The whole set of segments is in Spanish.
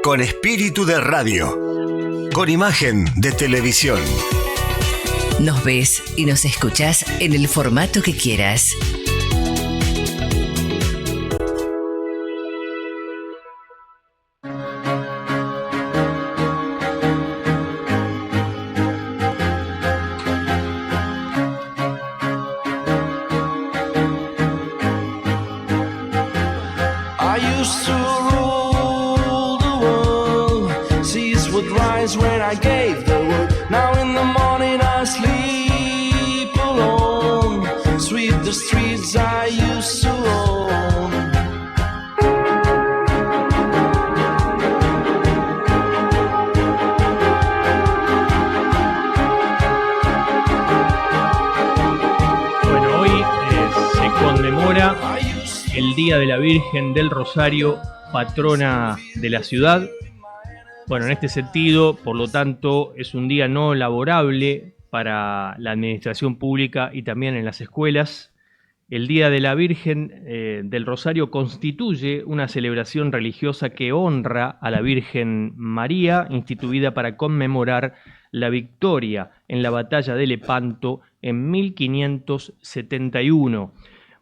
Con espíritu de radio. Con imagen de televisión. Nos ves y nos escuchás en el formato que quieras. El Día de la Virgen del Rosario, patrona de la ciudad. Bueno, en este sentido, por lo tanto, es un día no laborable para la administración pública y también en las escuelas. El Día de la Virgen del Rosario constituye una celebración religiosa que honra a la Virgen María, instituida para conmemorar la victoria en la batalla de Lepanto en 1571.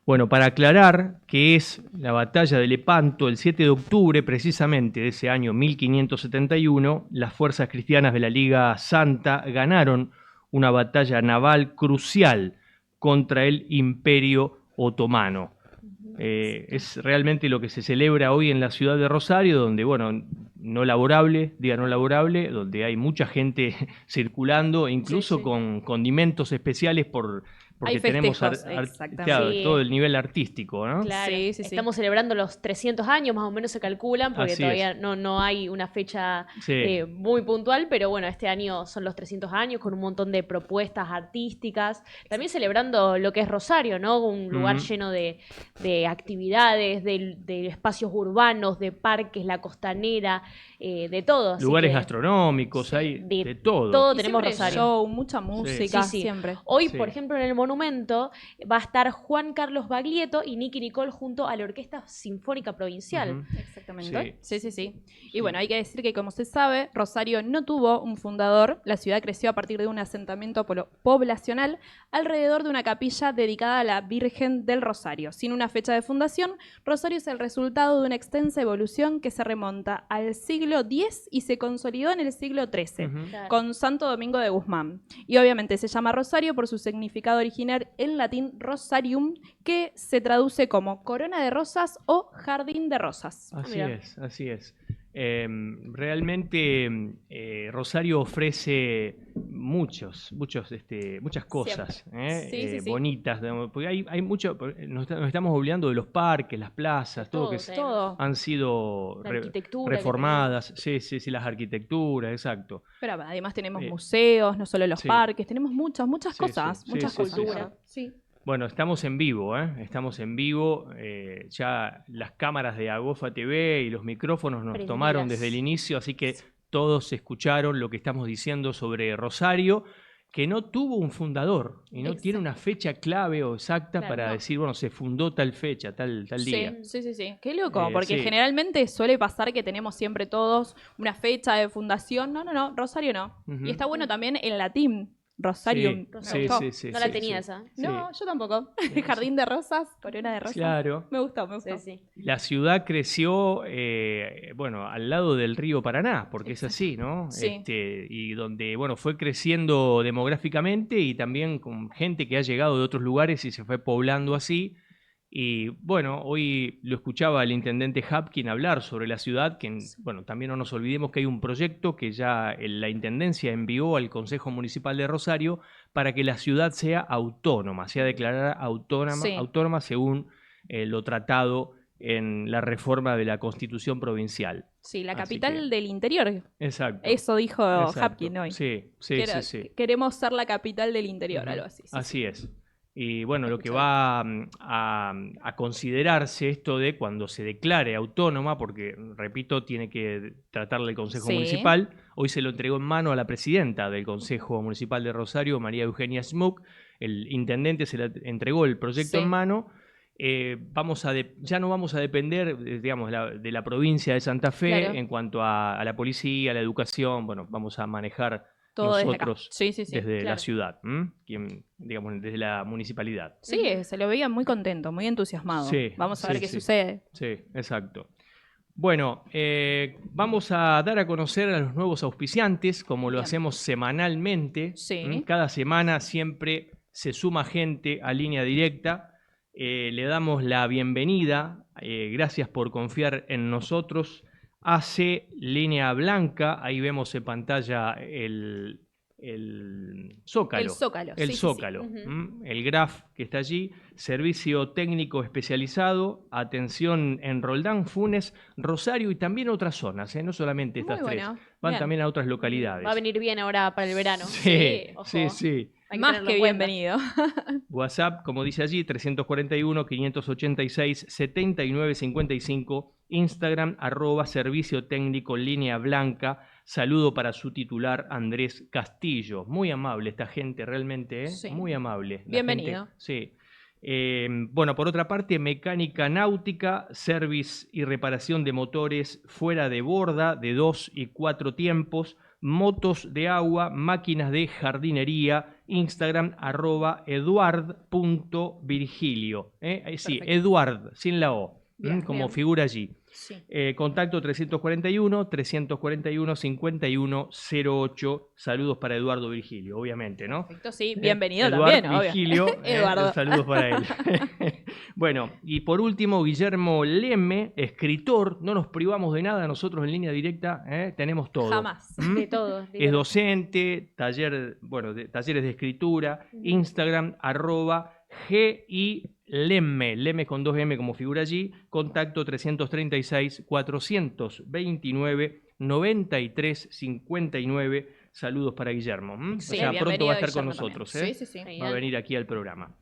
Bueno, para aclarar qué es la batalla de Lepanto, el 7 de octubre precisamente de ese año 1571, las fuerzas cristianas de la Liga Santa ganaron una batalla naval crucial contra el Imperio Otomano. Es realmente lo que se celebra hoy en la ciudad de Rosario, donde, bueno, no laborable, día no laborable, donde hay mucha gente circulando, incluso con condimentos especiales porque tenemos claro, todo el nivel artístico, ¿no? Claro, estamos celebrando los 300 años, más o menos se calculan, porque todavía no hay una fecha muy puntual, pero bueno, este año son los 300 años con un montón de propuestas artísticas, también celebrando lo que es Rosario, ¿no? Un lugar lleno de actividades, de espacios urbanos, de parques, la costanera, de todo. Lugares gastronómicos, hay de todo. Todo tenemos Rosario. Show, mucha música, siempre. Hoy, por ejemplo, en el Monumento va a estar Juan Carlos Baglietto y Nicky Nicole junto a la Orquesta Sinfónica Provincial. Exactamente. Sí. Y bueno, hay que decir que, como se sabe, Rosario no tuvo un fundador. La ciudad creció a partir de un asentamiento poblacional alrededor de una capilla dedicada a la Virgen del Rosario. Sin una fecha de fundación, Rosario es el resultado de una extensa evolución que se remonta al siglo X y se consolidó en el siglo XIII, con Santo Domingo de Guzmán. Y obviamente se llama Rosario por su significado original en latín rosarium, que se traduce como corona de rosas o jardín de rosas. Así es. Realmente Rosario ofrece muchas cosas bonitas, porque hay mucho, nos estamos olvidando de los parques, las plazas, todo han sido reformadas, las arquitecturas, exacto. Pero además tenemos museos, no solo los parques, tenemos muchas cosas, muchas culturas. Bueno, estamos en vivo, ya las cámaras de Agofa TV y los micrófonos nos tomaron desde el inicio, así que todos escucharon lo que estamos diciendo sobre Rosario, que no tuvo un fundador y no tiene una fecha clave o exacta para decir, bueno, se fundó tal fecha, tal día. Sí. Qué loco, porque generalmente suele pasar que tenemos siempre todos una fecha de fundación. No, Rosario no. Y está bueno también en latín. Rosarium. No la tenía esa. No, yo tampoco. Jardín de rosas, corona de rosas. Claro. Me gustó. Sí. La ciudad creció, al lado del río Paraná, porque es así, ¿no? Sí. Y donde, fue creciendo demográficamente y también con gente que ha llegado de otros lugares y se fue poblando así. Y hoy lo escuchaba el intendente Hapkin hablar sobre la ciudad, que también no nos olvidemos que hay un proyecto que ya la intendencia envió al Consejo Municipal de Rosario para que la ciudad sea autónoma, sea declarada autónoma según lo tratado en la reforma de la Constitución Provincial. Sí, la capital del interior. Exacto. Eso dijo Hapkin hoy. Sí. Queremos ser la capital del interior, algo así. Así es. Y lo que va a considerarse esto de cuando se declare autónoma, porque, repito, tiene que tratarle el Consejo Municipal. Hoy se lo entregó en mano a la presidenta del Consejo Municipal de Rosario, María Eugenia Smook. El intendente se le entregó el proyecto en mano. ya no vamos a depender, digamos, de la provincia de Santa Fe en cuanto a la policía, a la educación. Bueno, vamos a manejar todo nosotros desde la ciudad, digamos, desde la municipalidad. Sí, se lo veía muy contento, muy entusiasmado. Vamos a ver qué sucede. Sí, exacto. Bueno, vamos a dar a conocer a los nuevos auspiciantes, como lo hacemos semanalmente. Cada semana siempre se suma gente a Línea Directa. Le damos la bienvenida. Gracias por confiar en nosotros. AC Línea Blanca, ahí vemos en pantalla el Zócalo. El Zócalo. El Graf que está allí. Servicio técnico especializado, atención en Roldán, Funes, Rosario y también otras zonas, no solamente estas tres. Van también a otras localidades. Va a venir bien ahora para el verano. Sí. Más que bienvenido. WhatsApp, como dice allí, 341-586-7955. Instagram, @servicio técnico línea blanca. Saludo para su titular, Andrés Castillo. Muy amable esta gente, realmente, muy amable. Bienvenido. Sí. Bueno, por otra parte, mecánica náutica, service y reparación de motores fuera de borda de 2 y 4 tiempos, motos de agua, máquinas de jardinería. Instagram, @eduard.virgilio. Eduard, sin la O, como figura allí. Contacto 341-341-5108. Saludos para Eduardo Virgilio, obviamente, ¿no? Perfecto, sí. Bienvenido Eduardo también, Virgilio, Eduardo. Saludos para él. Bueno, y por último, Guillermo Lemme, escritor. No nos privamos de nada nosotros en Línea Directa. Tenemos todo. Jamás. De todo. Es docente, talleres de escritura. Instagram, @GI Lemme con 2M como figura allí. Contacto 336-429-9359. Saludos para Guillermo. Pronto va a estar con nosotros. Va a venir aquí al programa.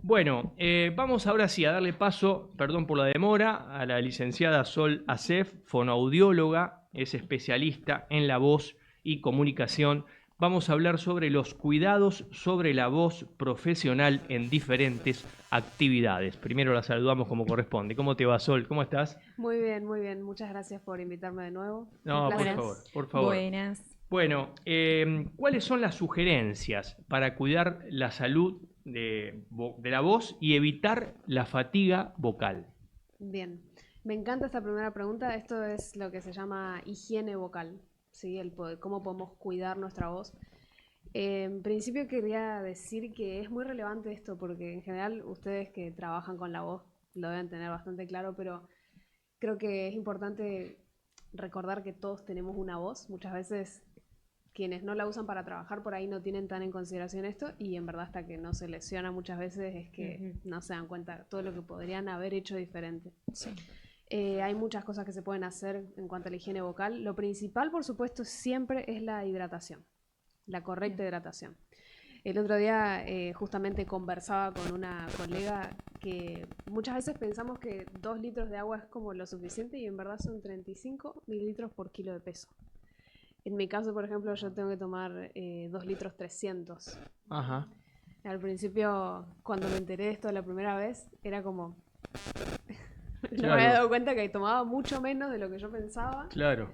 Bueno, vamos ahora sí a darle paso, perdón por la demora, a la licenciada Sol Acef, fonoaudióloga, es especialista en la voz y comunicación. Vamos a hablar sobre los cuidados sobre la voz profesional en diferentes actividades. Primero la saludamos como corresponde. ¿Cómo te va, Sol? ¿Cómo estás? Muy bien, muy bien. Muchas gracias por invitarme de nuevo. No, por favor. Buenas. Bueno, ¿cuáles son las sugerencias para cuidar la salud de la voz y evitar la fatiga vocal? Bien, me encanta esta primera pregunta. Esto es lo que se llama higiene vocal. ¿Sí? Cómo podemos cuidar nuestra voz. En principio quería decir que es muy relevante esto porque en general ustedes que trabajan con la voz lo deben tener bastante claro, pero creo que es importante recordar que todos tenemos una voz. Muchas veces quienes no la usan para trabajar por ahí no tienen tan en consideración esto y en verdad hasta que no se lesiona muchas veces es que no se dan cuenta de todo lo que podrían haber hecho diferente. Sí. Hay muchas cosas que se pueden hacer en cuanto a la higiene vocal. Lo principal, por supuesto, siempre es la hidratación, la correcta hidratación. El otro día justamente conversaba con una colega que muchas veces pensamos que 2 litros de agua es como lo suficiente y en verdad son 35 mililitros por kilo de peso. En mi caso, por ejemplo, yo tengo que tomar 2 litros 300. Ajá. Al principio, cuando me enteré de esto la primera vez, era como... No me había dado cuenta que tomaba mucho menos de lo que yo pensaba. Claro.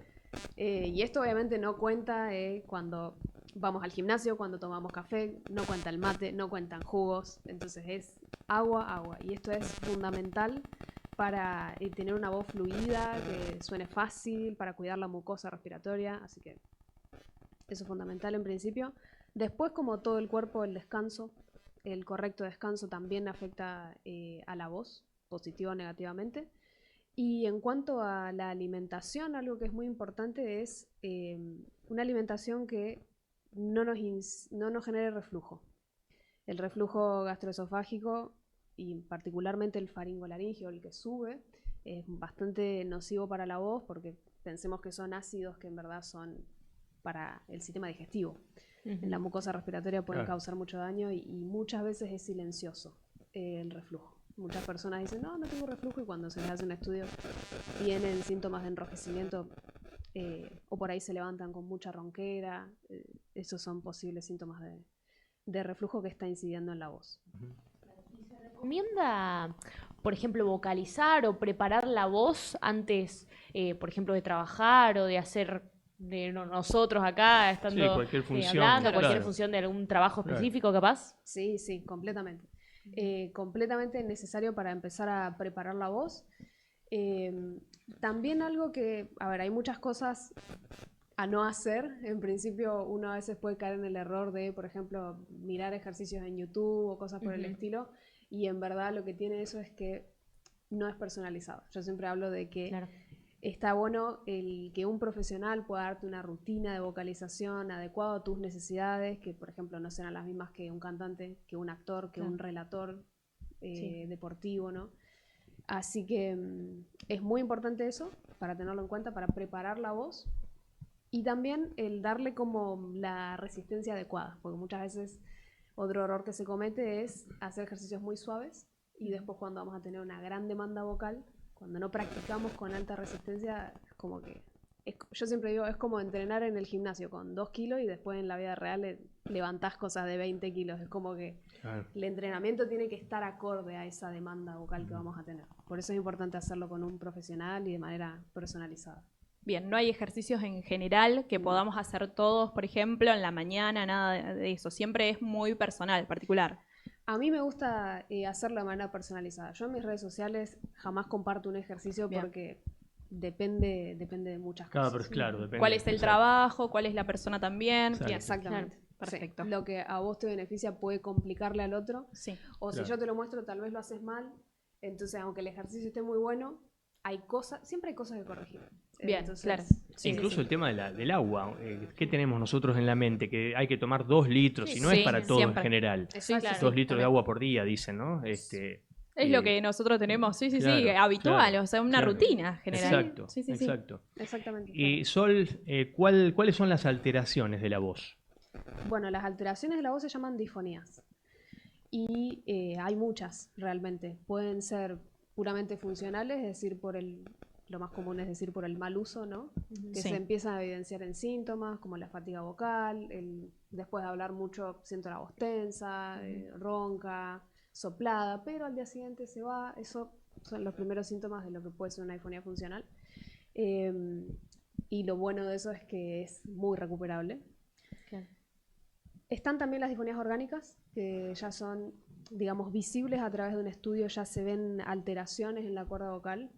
Y esto obviamente no cuenta cuando vamos al gimnasio, cuando tomamos café, no cuenta el mate, no cuentan jugos. Entonces es agua. Y esto es fundamental para tener una voz fluida, que suene fácil, para cuidar la mucosa respiratoria. Así que eso es fundamental en principio. Después, como todo el cuerpo, el descanso. El correcto descanso también afecta a la voz, positivo o negativamente. Y en cuanto a la alimentación, algo que es muy importante es una alimentación que no nos genere reflujo. El reflujo gastroesofágico y particularmente el faringolaringio, el que sube, es bastante nocivo para la voz porque pensemos que son ácidos que en verdad son para el sistema digestivo. En la mucosa respiratoria pueden causar mucho daño y muchas veces es silencioso el reflujo. Muchas personas dicen, no tengo reflujo, y cuando se les hace un estudio tienen síntomas de enrojecimiento o por ahí se levantan con mucha ronquera. Esos son posibles síntomas de reflujo que está incidiendo en la voz. ¿Se recomienda por ejemplo, vocalizar o preparar la voz antes, por ejemplo, de trabajar o de hacer de nosotros acá, estando cualquier función, hablando, cualquier función de algún trabajo específico, capaz? Sí, completamente. Completamente necesario para empezar a preparar la voz. También algo que, a ver, hay muchas cosas a no hacer. En principio uno a veces puede caer en el error de, por ejemplo, mirar ejercicios en YouTube o cosas por el estilo, y en verdad lo que tiene eso es que no es personalizado. Yo siempre hablo de que está bueno el que un profesional pueda darte una rutina de vocalización adecuada a tus necesidades, que por ejemplo no serán las mismas que un cantante, que un actor, que un relator deportivo, ¿no? Así que es muy importante eso, para tenerlo en cuenta, para preparar la voz. Y también el darle como la resistencia adecuada, porque muchas veces otro error que se comete es hacer ejercicios muy suaves y después cuando vamos a tener una gran demanda vocal, cuando no practicamos con alta resistencia, es como que... yo siempre digo, es como entrenar en el gimnasio con 2 kilos y después en la vida real levantás cosas de 20 kilos. Es como que el entrenamiento tiene que estar acorde a esa demanda vocal que vamos a tener. Por eso es importante hacerlo con un profesional y de manera personalizada. Bien, no hay ejercicios en general que podamos hacer todos, por ejemplo, en la mañana, nada de eso. Siempre es muy personal, particular. A mí me gusta hacerlo de manera personalizada. Yo en mis redes sociales jamás comparto un ejercicio porque depende de muchas cosas. Claro, depende. ¿Cuál es el trabajo? ¿Cuál es la persona también? Bien, exactamente. Perfecto. Sí. Lo que a vos te beneficia puede complicarle al otro. Sí. O si yo te lo muestro, tal vez lo haces mal. Entonces, aunque el ejercicio esté muy bueno, siempre hay cosas que corregir. Bien, entonces, claro. Incluso el tema del agua. ¿Qué tenemos nosotros en la mente? Que hay que tomar 2 litros, y no es para todo siempre. En general. Exacto. 2 litros de agua por día, dicen, ¿no? Es lo que nosotros tenemos, habitual, o sea, una rutina general. Exacto. Exactamente. Y Sol, ¿cuáles son las alteraciones de la voz? Bueno, las alteraciones de la voz se llaman disfonías. Y hay muchas, realmente. Pueden ser puramente funcionales, es decir, lo más común es decir por el mal uso, ¿no? Que se empiezan a evidenciar en síntomas como la fatiga vocal, después de hablar mucho siento la voz tensa, ronca, soplada, pero al día siguiente se va. Esos son los primeros síntomas de lo que puede ser una disfonía funcional. Y lo bueno de eso es que es muy recuperable. Claro. Están también las disfonías orgánicas, que ya son, digamos, visibles a través de un estudio, ya se ven alteraciones en la cuerda vocal.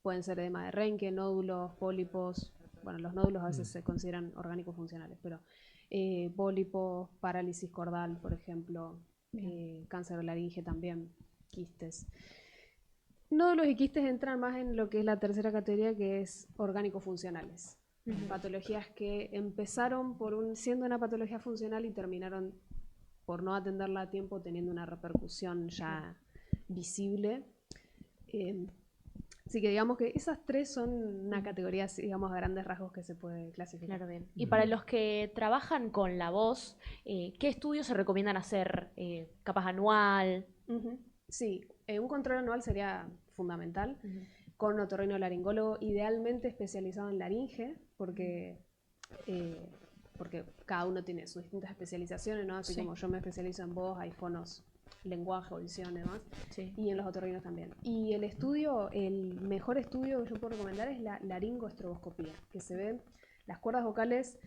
Pueden ser edema de Renke, nódulos, pólipos. Bueno, los nódulos a veces se consideran orgánicos funcionales, pero pólipos, parálisis cordal, por ejemplo, cáncer de laringe también, quistes. Nódulos y quistes entran más en lo que es la tercera categoría, que es orgánicos funcionales. Patologías que empezaron siendo una patología funcional y terminaron por no atenderla a tiempo teniendo una repercusión ya visible. Así que digamos que esas 3 son una categoría, digamos, a grandes rasgos que se puede clasificar. Claro, bien. Y para los que trabajan con la voz, ¿qué estudios se recomiendan hacer? ¿Capaz anual? Sí, un control anual sería fundamental, con un otorrinolaringólogo idealmente especializado en laringe, porque cada uno tiene sus distintas especializaciones, ¿no? Así como yo me especializo en voz, hay fonos, lenguaje, audición y demás, y en los otorrinos también. Y el mejor estudio que yo puedo recomendar es la laringoestroboscopía, que se ven las cuerdas vocales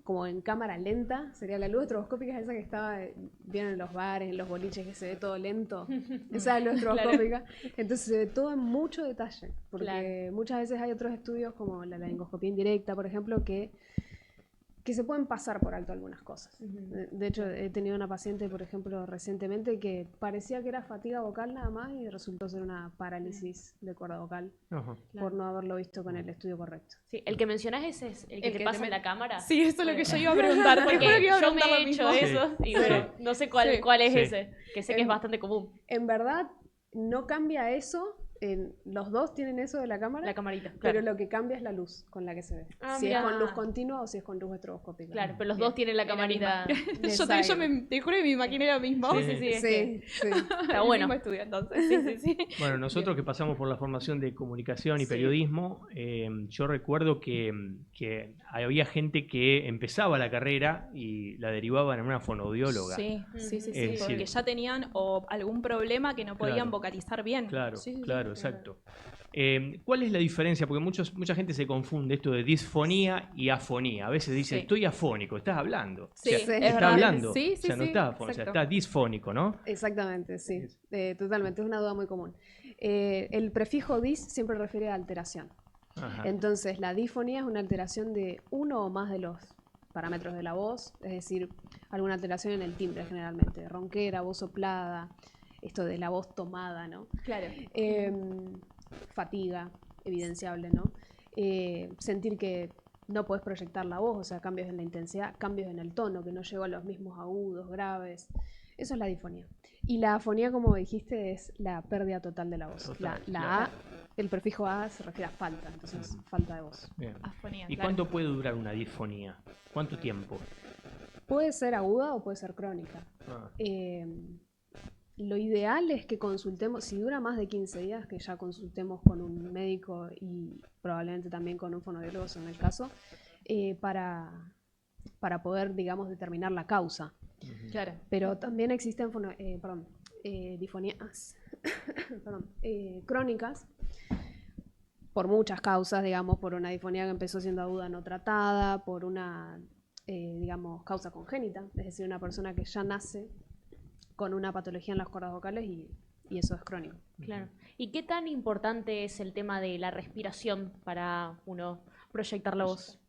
como en cámara lenta. Sería la luz estroboscópica, esa que vieron en los bares, en los boliches, que se ve todo lento. Esa es la luz estroboscópica. Entonces se ve todo en mucho detalle, porque muchas veces hay otros estudios como la laringoscopía indirecta, por ejemplo, que se pueden pasar por alto algunas cosas. De hecho, he tenido una paciente, por ejemplo, recientemente que parecía que era fatiga vocal nada más y resultó ser una parálisis de cuerda vocal por no haberlo visto con el estudio correcto. Sí, el que mencionás es el que te pasa en la cámara. Sí, eso es lo que yo iba a preguntar. Porque yo me he hecho eso y bueno, no sé cuál es ese, que sé que es bastante común. En verdad, no cambia eso Los dos tienen eso de la cámara. La camarita, claro. Pero lo que cambia es la luz con la que se ve. Si mirá. es con luz continua o si es con luz estroboscópica. Claro, pero los dos tienen la camarita. Yo te juro que me imaginé lo mismo. Sí. Está bueno. El mismo estudio, entonces. Sí. Bueno, nosotros que pasamos por la formación de comunicación y periodismo, yo recuerdo que había gente que empezaba la carrera y la derivaban en una fonoaudióloga. Sí, decir, porque ya tenían algún problema que no podían vocalizar bien. Claro, exacto. ¿Cuál es la diferencia? Porque mucha gente se confunde esto de disfonía y afonía. A veces dice, estoy afónico, estás hablando. Sí, o sea, es está verdad. hablando. Sí, o sea, no está afónico, o sea, está disfónico, ¿no? Exactamente, sí. Totalmente, es una duda muy común. El prefijo dis siempre refiere a alteración. Ajá. Entonces, la disfonía es una alteración de uno o más de los parámetros de la voz, es decir, alguna alteración en el timbre generalmente, ronquera, voz soplada, esto de la voz tomada, ¿no? Claro. Fatiga, evidenciable, ¿no? Sentir que no puedes proyectar la voz, o sea, cambios en la intensidad, cambios en el tono, que no llegó a los mismos agudos, graves. Eso es la disfonía. Y la afonía, como dijiste, es la pérdida total de la voz. Total, la A, el prefijo A se refiere a falta, entonces falta de voz. Bien. Afonía, ¿Y cuánto puede durar una disfonía? ¿Cuánto tiempo? Puede ser aguda o puede ser crónica. Lo ideal es que consultemos, si dura más de 15 días, que ya consultemos con un médico y probablemente también con un fonoaudiólogo, en el caso, para poder, digamos, determinar la causa. Claro. Pero también existen disfonías crónicas por muchas causas, digamos, por una disfonía que empezó siendo aguda no tratada, por una, digamos, causa congénita, es decir, una persona que ya nace con una patología en las cuerdas vocales y eso es crónico. Claro. ¿Y qué tan importante es el tema de la respiración para uno proyectar la voz?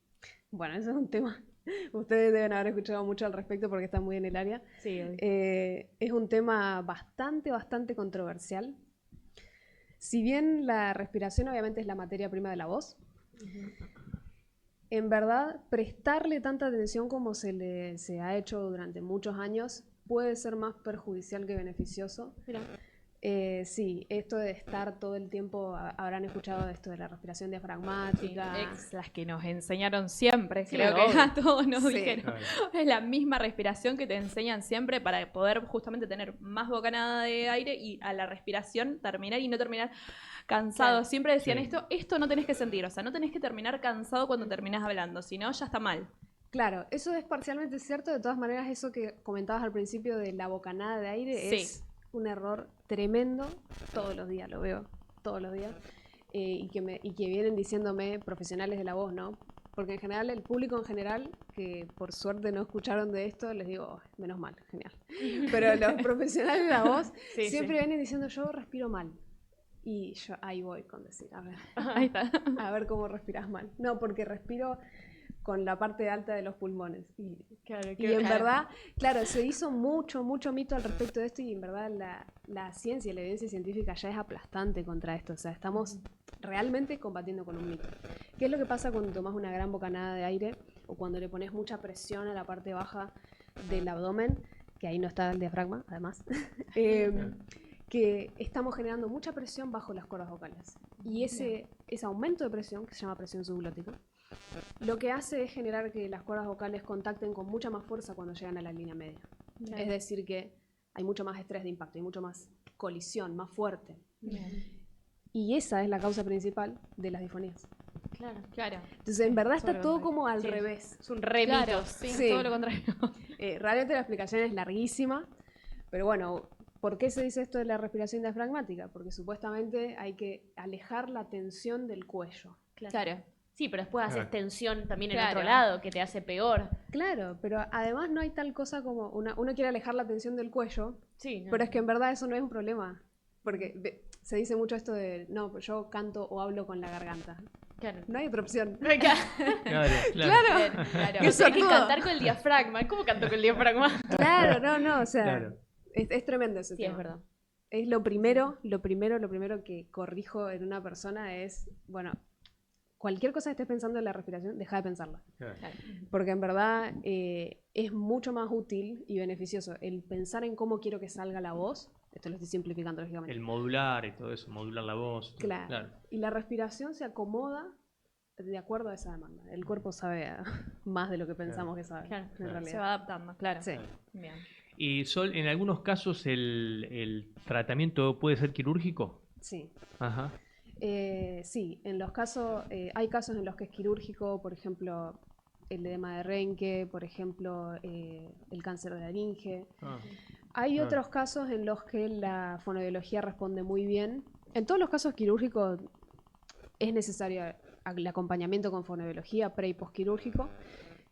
Bueno, ese es un tema. Ustedes deben haber escuchado mucho al respecto porque están muy en el área. Sí. Es un tema bastante controversial. Si bien la respiración obviamente es la materia prima de la voz, en verdad prestarle tanta atención como se ha hecho durante muchos años puede ser más perjudicial que beneficioso. Mira. Sí, esto de estar todo el tiempo, habrán escuchado de esto de la respiración diafragmática. Sí, las que nos enseñaron siempre, Sí, creo que a todos nos dijeron. Claro. Es la misma respiración que te enseñan siempre para poder justamente tener más bocanada de aire y a la respiración terminar y no terminar cansado. Claro. Siempre decían esto no tenés que sentir, o sea, no tenés que terminar cansado cuando terminás hablando, si no ya está mal. Claro, eso es parcialmente cierto. De todas maneras, eso que comentabas al principio de la bocanada de aire es un error tremendo. Todos los días lo veo, todos los días. Y que vienen diciéndome profesionales de la voz, ¿no? Porque en general, el público en general, que por suerte no escucharon de esto, les digo, oh, menos mal, genial. Pero los profesionales de la voz siempre vienen diciendo, yo respiro mal. Y yo ahí voy con decir, a ver, Ahí está. a ver cómo respiras mal. No, porque respiro con la parte alta de los pulmones. Y en verdad, claro, se hizo mucho mito al respecto de esto y en verdad la ciencia y la evidencia científica ya es aplastante contra esto. O sea, estamos realmente combatiendo con un mito. ¿Qué es lo que pasa cuando tomas una gran bocanada de aire o cuando le pones mucha presión a la parte baja del abdomen, que ahí no está el diafragma, además? Que estamos generando mucha presión bajo las cuerdas vocales. Y ese aumento de presión, que se llama presión subglótica, lo que hace es generar que las cuerdas vocales contacten con mucha más fuerza cuando llegan a la línea media. Es decir, que hay mucho más estrés de impacto, hay mucho más colisión, más fuerte. Y esa es la causa principal de las disfonías. Claro. Entonces, en verdad está todo como al revés. Es un remito. Claro, sí, todo lo contrario. Realmente la explicación es larguísima, pero bueno, ¿por qué se dice esto de la respiración diafragmática? Porque supuestamente hay que alejar la tensión del cuello. Claro. Sí, pero después haces tensión también en Claro. otro lado, que te hace peor. Claro, pero además no hay tal cosa como uno quiere alejar la tensión del cuello, Sí, no. pero es que en verdad eso no es un problema. Porque se dice mucho esto de, no, pues yo canto o hablo con la garganta. Claro. No hay otra opción. Claro. Claro. Qué Hay que sortudo. cantar con el diafragma. ¿Cómo canto con el diafragma? Claro, no, o sea, Claro. es tremendo ese Sí, tema. es verdad. Es lo primero que corrijo en una persona es, bueno, cualquier cosa que estés pensando en la respiración, deja de pensarla. Claro. Porque en verdad es mucho más útil y beneficioso el pensar en cómo quiero que salga la voz Esto lo estoy simplificando, lógicamente. El modular y todo eso, modular la voz. Claro. Y la respiración se acomoda de acuerdo a esa demanda. El cuerpo sabe más de lo que pensamos que sabe, en realidad. Se va adaptando, claro. Sí. Bien. ¿Y Sol, en algunos casos el tratamiento puede ser quirúrgico? Sí. Ajá. Sí, en los casos, hay casos en los que es quirúrgico, por ejemplo, el edema de Renke, por ejemplo, el cáncer de laringe. Hay otros casos en los que la fonoaudiología responde muy bien. En todos los casos quirúrgicos es necesario el acompañamiento con fonoaudiología pre y postquirúrgico,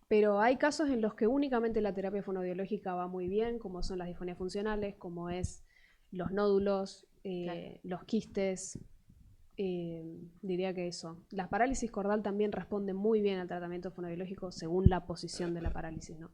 pero hay casos en los que únicamente la terapia fonoaudiológica va muy bien, como son las disfonías funcionales, como es los nódulos, los quistes, diría que eso. La parálisis cordal también responde muy bien al tratamiento fonoaudiológico según la posición de la parálisis, ¿no?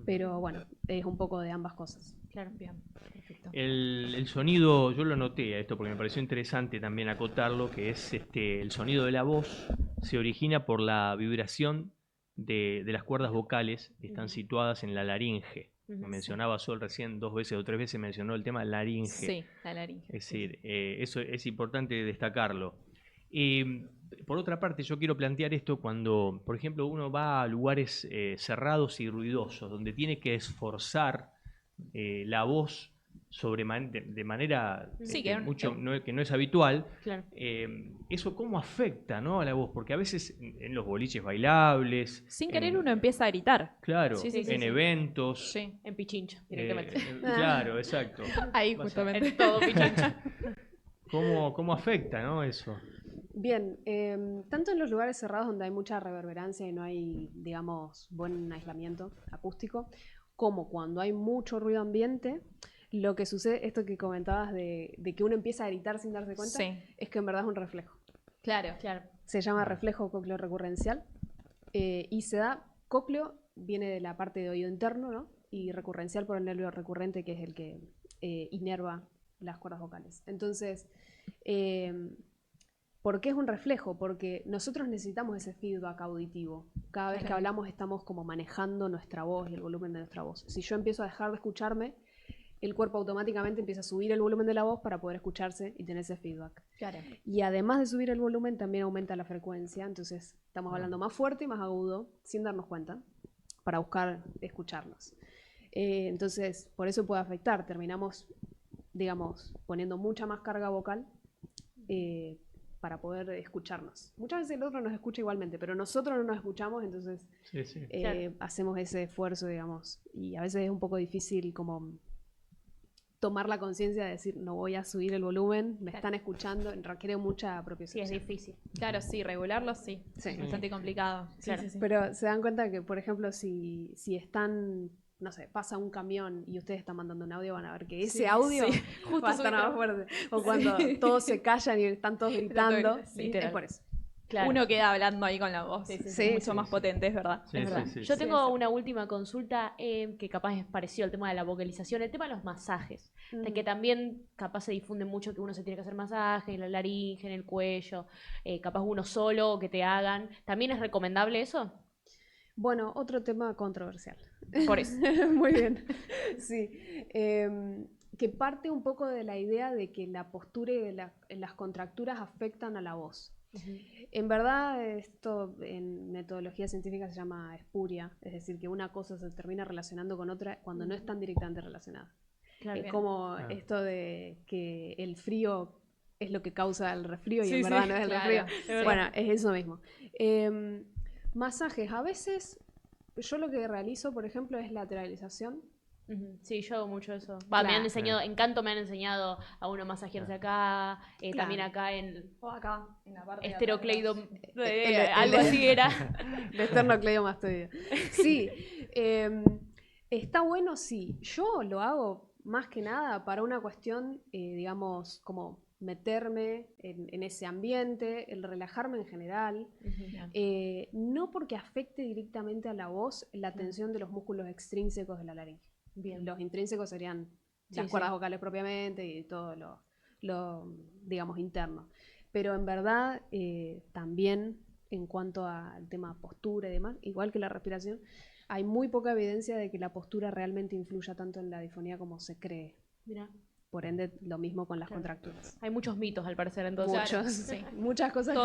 Pero bueno, es un poco de ambas cosas. Claro, bien, perfecto. El sonido, yo lo noté a esto porque me pareció interesante también acotarlo, que es el sonido de la voz se origina por la vibración de las cuerdas vocales que están situadas en la laringe. Mencionaba Sol recién 2 veces o 3 veces mencionó el tema laringe. Sí, la laringe. Es decir, eso es importante destacarlo. Por otra parte, yo quiero plantear esto cuando, por ejemplo, uno va a lugares cerrados y ruidosos, donde tiene que esforzar la voz de manera que no es habitual. Claro. ¿Eso cómo afecta, ¿no?, a la voz? Porque a veces en los boliches bailables... Sin querer uno empieza a gritar. Claro, en eventos... Sí. En Pichincha, directamente. Claro, exacto. Ahí justamente. En todo Pichincha. ¿Cómo afecta, ¿no?, eso? Bien, tanto en los lugares cerrados donde hay mucha reverberancia y no hay, digamos, buen aislamiento acústico, como cuando hay mucho ruido ambiente, lo que sucede, esto que comentabas de que uno empieza a gritar sin darse cuenta, es que en verdad es un reflejo. Claro. Se llama reflejo cócleo-recurrencial y se da, cócleo viene de la parte de oído interno, ¿no? Y recurrencial por el nervio recurrente, que es el que inerva las cuerdas vocales. Entonces, ¿por qué es un reflejo? Porque nosotros necesitamos ese feedback auditivo. Cada vez que hablamos estamos como manejando nuestra voz y el volumen de nuestra voz. Si yo empiezo a dejar de escucharme, el cuerpo automáticamente empieza a subir el volumen de la voz para poder escucharse y tener ese feedback. Claro. Y además de subir el volumen, también aumenta la frecuencia. Entonces estamos hablando más fuerte y más agudo, sin darnos cuenta, para buscar escucharnos. Entonces, por eso puede afectar. Terminamos, digamos, poniendo mucha más carga vocal para poder escucharnos. Muchas veces el otro nos escucha igualmente, pero nosotros no nos escuchamos, entonces hacemos ese esfuerzo, digamos. Y a veces es un poco difícil como tomar la conciencia de decir, no voy a subir el volumen, me están escuchando, requiere mucha propiocepción. Sí, es difícil. Claro, sí, regularlo sí. Es bastante complicado. Claro. Sí. Pero se dan cuenta que, por ejemplo, si están, no sé, pasa un camión y ustedes están mandando un audio, van a ver que ese audio justo va a estar más fuerte. O cuando todos se callan y están todos gritando, literal. es por eso. Claro. Uno queda hablando ahí con la voz. Sí, mucho más potente, es verdad. Sí, es verdad. sí, sí. Yo tengo una última consulta que capaz es parecido al tema de la vocalización, el tema de los masajes, de que también capaz se difunde mucho que uno se tiene que hacer masaje en la laringe, en el cuello, capaz uno solo o que te hagan. ¿También es recomendable eso? Bueno, otro tema controversial. Por eso. Muy bien. Sí. Que parte un poco de la idea de que la postura y las contracturas afectan a la voz. En verdad, esto en metodología científica se llama espuria, es decir, que una cosa se termina relacionando con otra cuando no están directamente relacionadas. Claro, es como esto de que el frío es lo que causa el resfrío y en verdad no es el resfrío. Bueno, es eso mismo. Masajes, a veces yo lo que realizo, por ejemplo, es lateralización. Sí, yo hago mucho eso. Me han enseñado, en canto me han enseñado a uno masajearse acá, también acá en la parte esterocleido, algo así era. El esternocleidomastoideo. Sí, está bueno, sí. Yo lo hago más que nada para una cuestión, digamos, como meterme en ese ambiente, el relajarme en general, no porque afecte directamente a la voz la tensión de los músculos extrínsecos de la laringe. Bien. Los intrínsecos serían las cuerdas vocales propiamente y todo lo digamos, interno. Pero en verdad, también en cuanto al tema postura y demás, igual que la respiración, hay muy poca evidencia de que la postura realmente influya tanto en la disfonía como se cree. Mira. Por ende, lo mismo con las contracturas. Hay muchos mitos, al parecer, entonces. Muchos, sí. Muchas cosas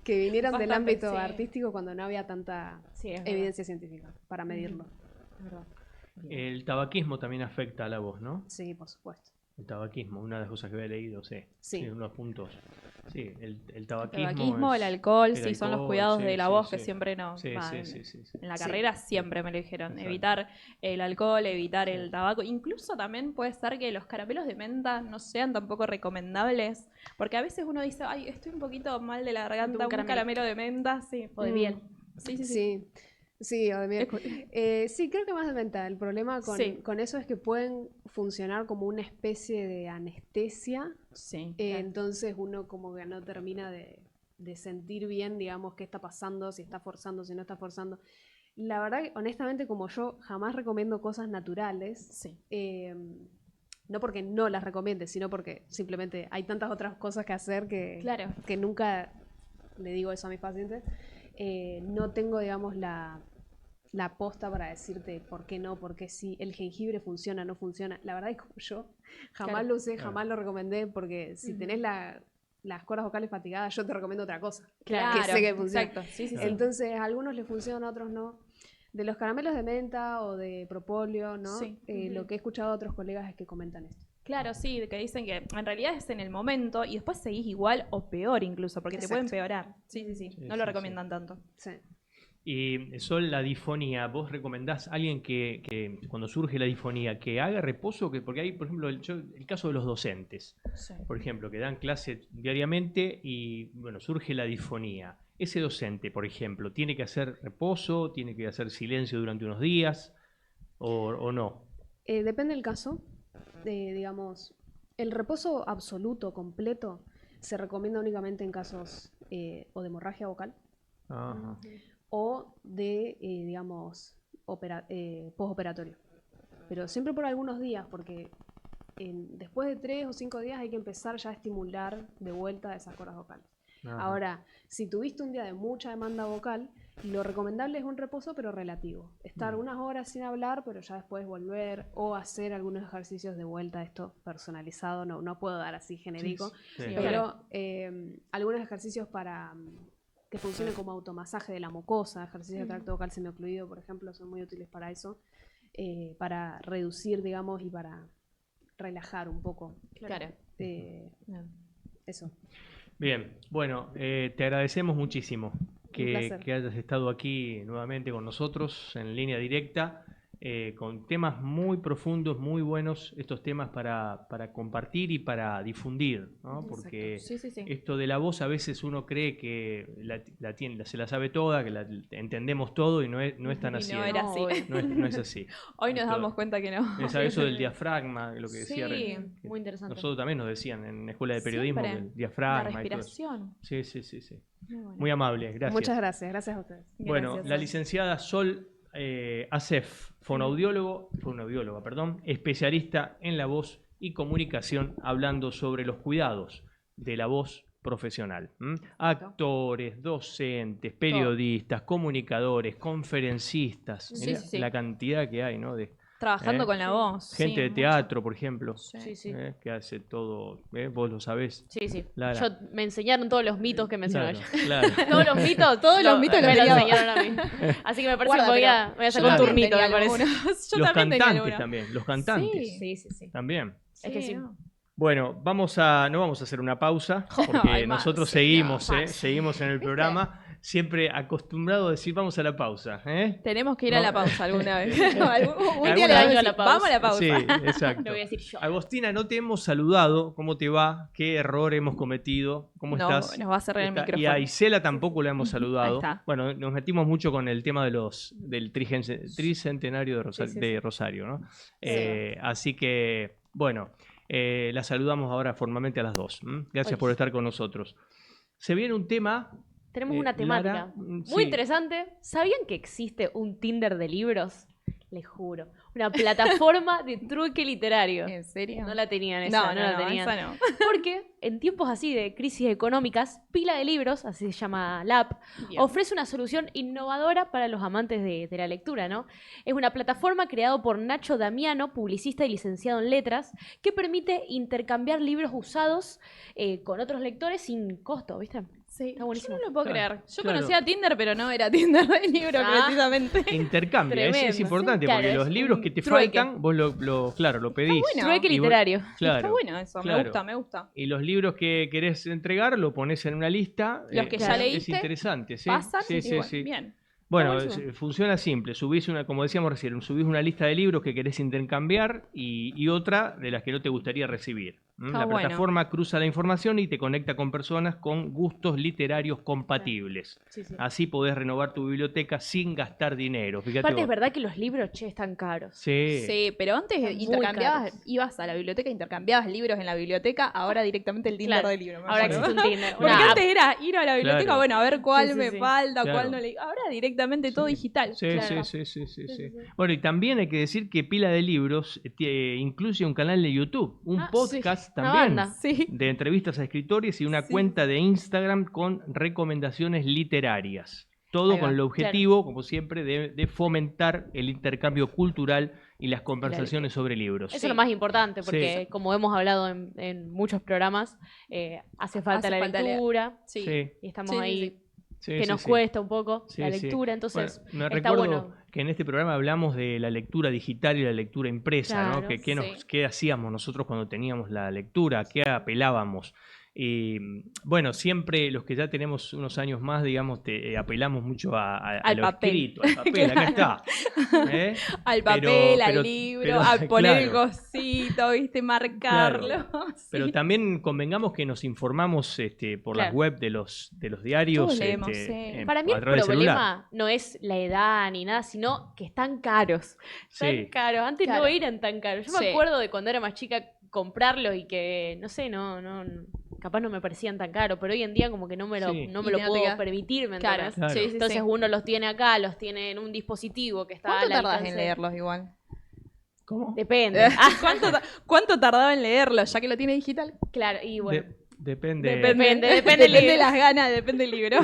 que vinieron del ámbito artístico cuando no había tanta evidencia científica para medirlo. Es verdad. El tabaquismo también afecta a la voz, ¿no? Sí, por supuesto. El tabaquismo, una de las cosas que había leído, sí. Unos puntos. Sí, el tabaquismo. El tabaquismo, el alcohol, sí, son los cuidados de la voz que siempre nos van. En la carrera siempre me lo dijeron. Exacto. Evitar el alcohol, evitar el tabaco. Incluso también puede ser que los caramelos de menta no sean tampoco recomendables. Porque a veces uno dice, ay, estoy un poquito mal de la garganta, un caramelo de menta, sí. O de miel. Sí. Sí, o de miel. Sí, creo que más de menta. El problema con eso es que pueden funcionar como una especie de anestesia. Sí. Entonces uno como que no termina de sentir bien, digamos, qué está pasando, si está forzando, si no está forzando. La verdad, honestamente, como yo jamás recomiendo cosas naturales, no porque no las recomiende, sino porque simplemente hay tantas otras cosas que hacer que nunca le digo eso a mis pacientes. No tengo, digamos, la posta para decirte por qué no, por qué sí, el jengibre funciona, no funciona. La verdad es que yo jamás lo usé, jamás lo recomendé, porque si tenés las cuerdas vocales fatigadas, yo te recomiendo otra cosa. Que sé que funciona. Exacto. Sí. Entonces, a algunos les funciona, a otros no. De los caramelos de menta o de propóleo, ¿no? Sí. Lo que he escuchado de otros colegas es que comentan esto. Claro, sí, que dicen que en realidad es en el momento y después seguís igual o peor incluso, porque te puede empeorar. Sí. No lo recomiendan tanto. Sí. Y Sol, la difonía, ¿vos recomendás a alguien que cuando surge la difonía, que haga reposo? Porque hay, por ejemplo, el caso de los docentes, por ejemplo, que dan clase diariamente y, bueno, surge la difonía. Ese docente, por ejemplo, ¿tiene que hacer reposo? ¿Tiene que hacer silencio durante unos días? ¿O no? Depende del caso. Digamos, el reposo absoluto, completo, se recomienda únicamente en casos o de hemorragia vocal. Ajá. O de, digamos, postoperatorio. Pero siempre por algunos días, porque después de 3 o 5 días hay que empezar ya a estimular de vuelta esas cuerdas vocales. Ajá. Ahora, si tuviste un día de mucha demanda vocal, lo recomendable es un reposo, pero relativo. Estar unas horas sin hablar, pero ya después volver, o hacer algunos ejercicios de vuelta, esto personalizado, no puedo dar así genérico, pero algunos ejercicios para que funcionen como automasaje de la mucosa, ejercicios de tracto vocal semiocluido, por ejemplo, son muy útiles para eso, para reducir, digamos, y para relajar un poco. Claro. Eso. Bien, bueno, te agradecemos muchísimo que hayas estado aquí nuevamente con nosotros en línea directa, con temas muy profundos, muy buenos, estos temas para compartir y para difundir, ¿no? Porque esto de la voz a veces uno cree que se la sabe toda, que la entendemos todo y no es tan así. No era así. No es así. Hoy nos damos cuenta que no. Eso del diafragma, lo que decía. Muy interesante. Nosotros también nos decían en la escuela de periodismo que el diafragma. La respiración. Sí. Muy amable, gracias. Muchas gracias a ustedes. Bueno, Gracias. la licenciada Sol Acef, fonoaudióloga, especialista en la voz y comunicación, hablando sobre los cuidados de la voz profesional. Actores, docentes, periodistas, comunicadores, conferencistas, la cantidad que hay, ¿no? Trabajando con la voz. Gente de teatro, por ejemplo, Sí. que hace todo, vos lo sabés. Sí. Lara. Me enseñaron todos los mitos que mencionó ella. Claro. Todos los mitos me lo enseñaron a mí. Así que me parece que voy a sacar un turnito, me parece. Los cantantes también, los cantantes. Sí. También. Es que sí. Bueno, no vamos a hacer una pausa, porque nosotros seguimos en el programa, siempre acostumbrado a decir vamos a la pausa. Tenemos que ir a la pausa alguna vez. Un día le daño a la pausa. Vamos a la pausa. Sí, exacto. Lo voy a decir yo. Agostina, no te hemos saludado. ¿Cómo te va? ¿Qué error hemos cometido? ¿Cómo estás? Nos va a cerrar el micrófono. Y a Isela tampoco la hemos saludado. Ahí está. Bueno, nos metimos mucho con el tema del tricentenario de Rosario, ¿no? Así que, bueno, la saludamos ahora formalmente a las dos. Gracias por estar con nosotros. Se viene un tema... Tenemos una temática Lara, muy interesante. ¿Sabían que existe un Tinder de libros? Les juro. Una plataforma de trueque literario. ¿En serio? No la tenían esa, no la tenían. Esa no. Porque en tiempos así de crisis económicas, Pila de Libros, así se llama la app, ofrece una solución innovadora para los amantes de la lectura, ¿no? Es una plataforma creada por Nacho Damiano, publicista y licenciado en letras, que permite intercambiar libros usados con otros lectores sin costo, ¿viste? Sí, está buenísimo. yo no lo puedo creer. Yo claro. conocía Tinder, pero no era Tinder de libro, precisamente. Intercambia, es Tremendo, importante, sí, porque claro, los es libros un que te trueque. faltan, vos lo pedís. bueno. Trueque Y vos- literario. claro, Está bueno eso, claro. me gusta. Y los libros que querés entregar lo pones en una lista. Los que ya es leíste, interesante, sí. Pasan Sí, y sí, bueno, sí. bien. Bueno, buenísimo. funciona simple. Subís como decíamos recién, subís una lista de libros que querés intercambiar y otra de las que no te gustaría recibir. Está La bueno. plataforma cruza la información y te conecta con personas con gustos literarios compatibles. Sí, sí. Así podés renovar tu biblioteca sin gastar dinero. Fíjate Aparte es vos. verdad que los libros, están caros. Sí. Sí, pero antes Están muy intercambiabas, caros. ibas a la biblioteca, intercambiabas libros en la biblioteca, ahora directamente el Tinder Claro. de libro. me Ahora acuerdo. existe un Tinder. Porque Una antes app. era ir a la biblioteca, Claro. bueno, a ver cuál Sí, sí, me sí. falta, Claro. cuál no leí. Ahora directamente todo digital. Sí, Claro. sí. Bueno, y también hay que decir que Pila de Libros incluye un canal de YouTube, un Ah, podcast sí. Una también banda. Sí. de entrevistas a escritores y una Sí. cuenta de Instagram con recomendaciones literarias. Todo Ahí va, con el objetivo, como siempre, de fomentar el intercambio cultural y las conversaciones sobre libros. Eso es lo más importante, porque Sí. como hemos hablado en muchos programas, hace falta Hace la falta leer. lectura Sí. Sí, y estamos Sí, sí, ahí sí. sí, que sí, nos sí. cuesta un poco Sí, la sí. lectura, entonces Bueno, me está recuerdo bueno. que en este programa hablamos de la lectura digital y la lectura impresa, ¿no? Claro, ¿Qué hacíamos nosotros cuando teníamos la lectura? ¿Qué apelábamos? Y bueno, siempre los que ya tenemos unos años más, digamos, apelamos mucho a Al lo papel. escrito, al papel, acá está. ¿Eh? Al Pero- papel, pero- al libro, pero- a poner el claro. cosito, ¿viste? Marcarlo. Sí. Pero también convengamos que nos informamos por las Claro. web de los diarios. Todos leemos, sí. Para mí a el través del celular. problema no es la edad ni nada, sino que están caros. Están Sí. caros. Antes Claro. no eran tan caros. Yo Sí. me acuerdo de cuando era más chica comprarlos y que, no sé, capaz no me parecían tan caros, pero hoy en día como que no me lo, Sí. no me Y lo no te puedo queda- permitir, ¿me Claro, entendés? Claro. Sí, sí, Entonces sí. uno los tiene acá, los tiene en un dispositivo que está ¿Cuánto al tardás alcance. en leerlos igual? ¿Cómo? Depende. ¿Cuánto tardaba en leerlos, ya que lo tiene digital? Claro, y bueno. Depende. Depende del Depende libro. de las ganas, depende del libro.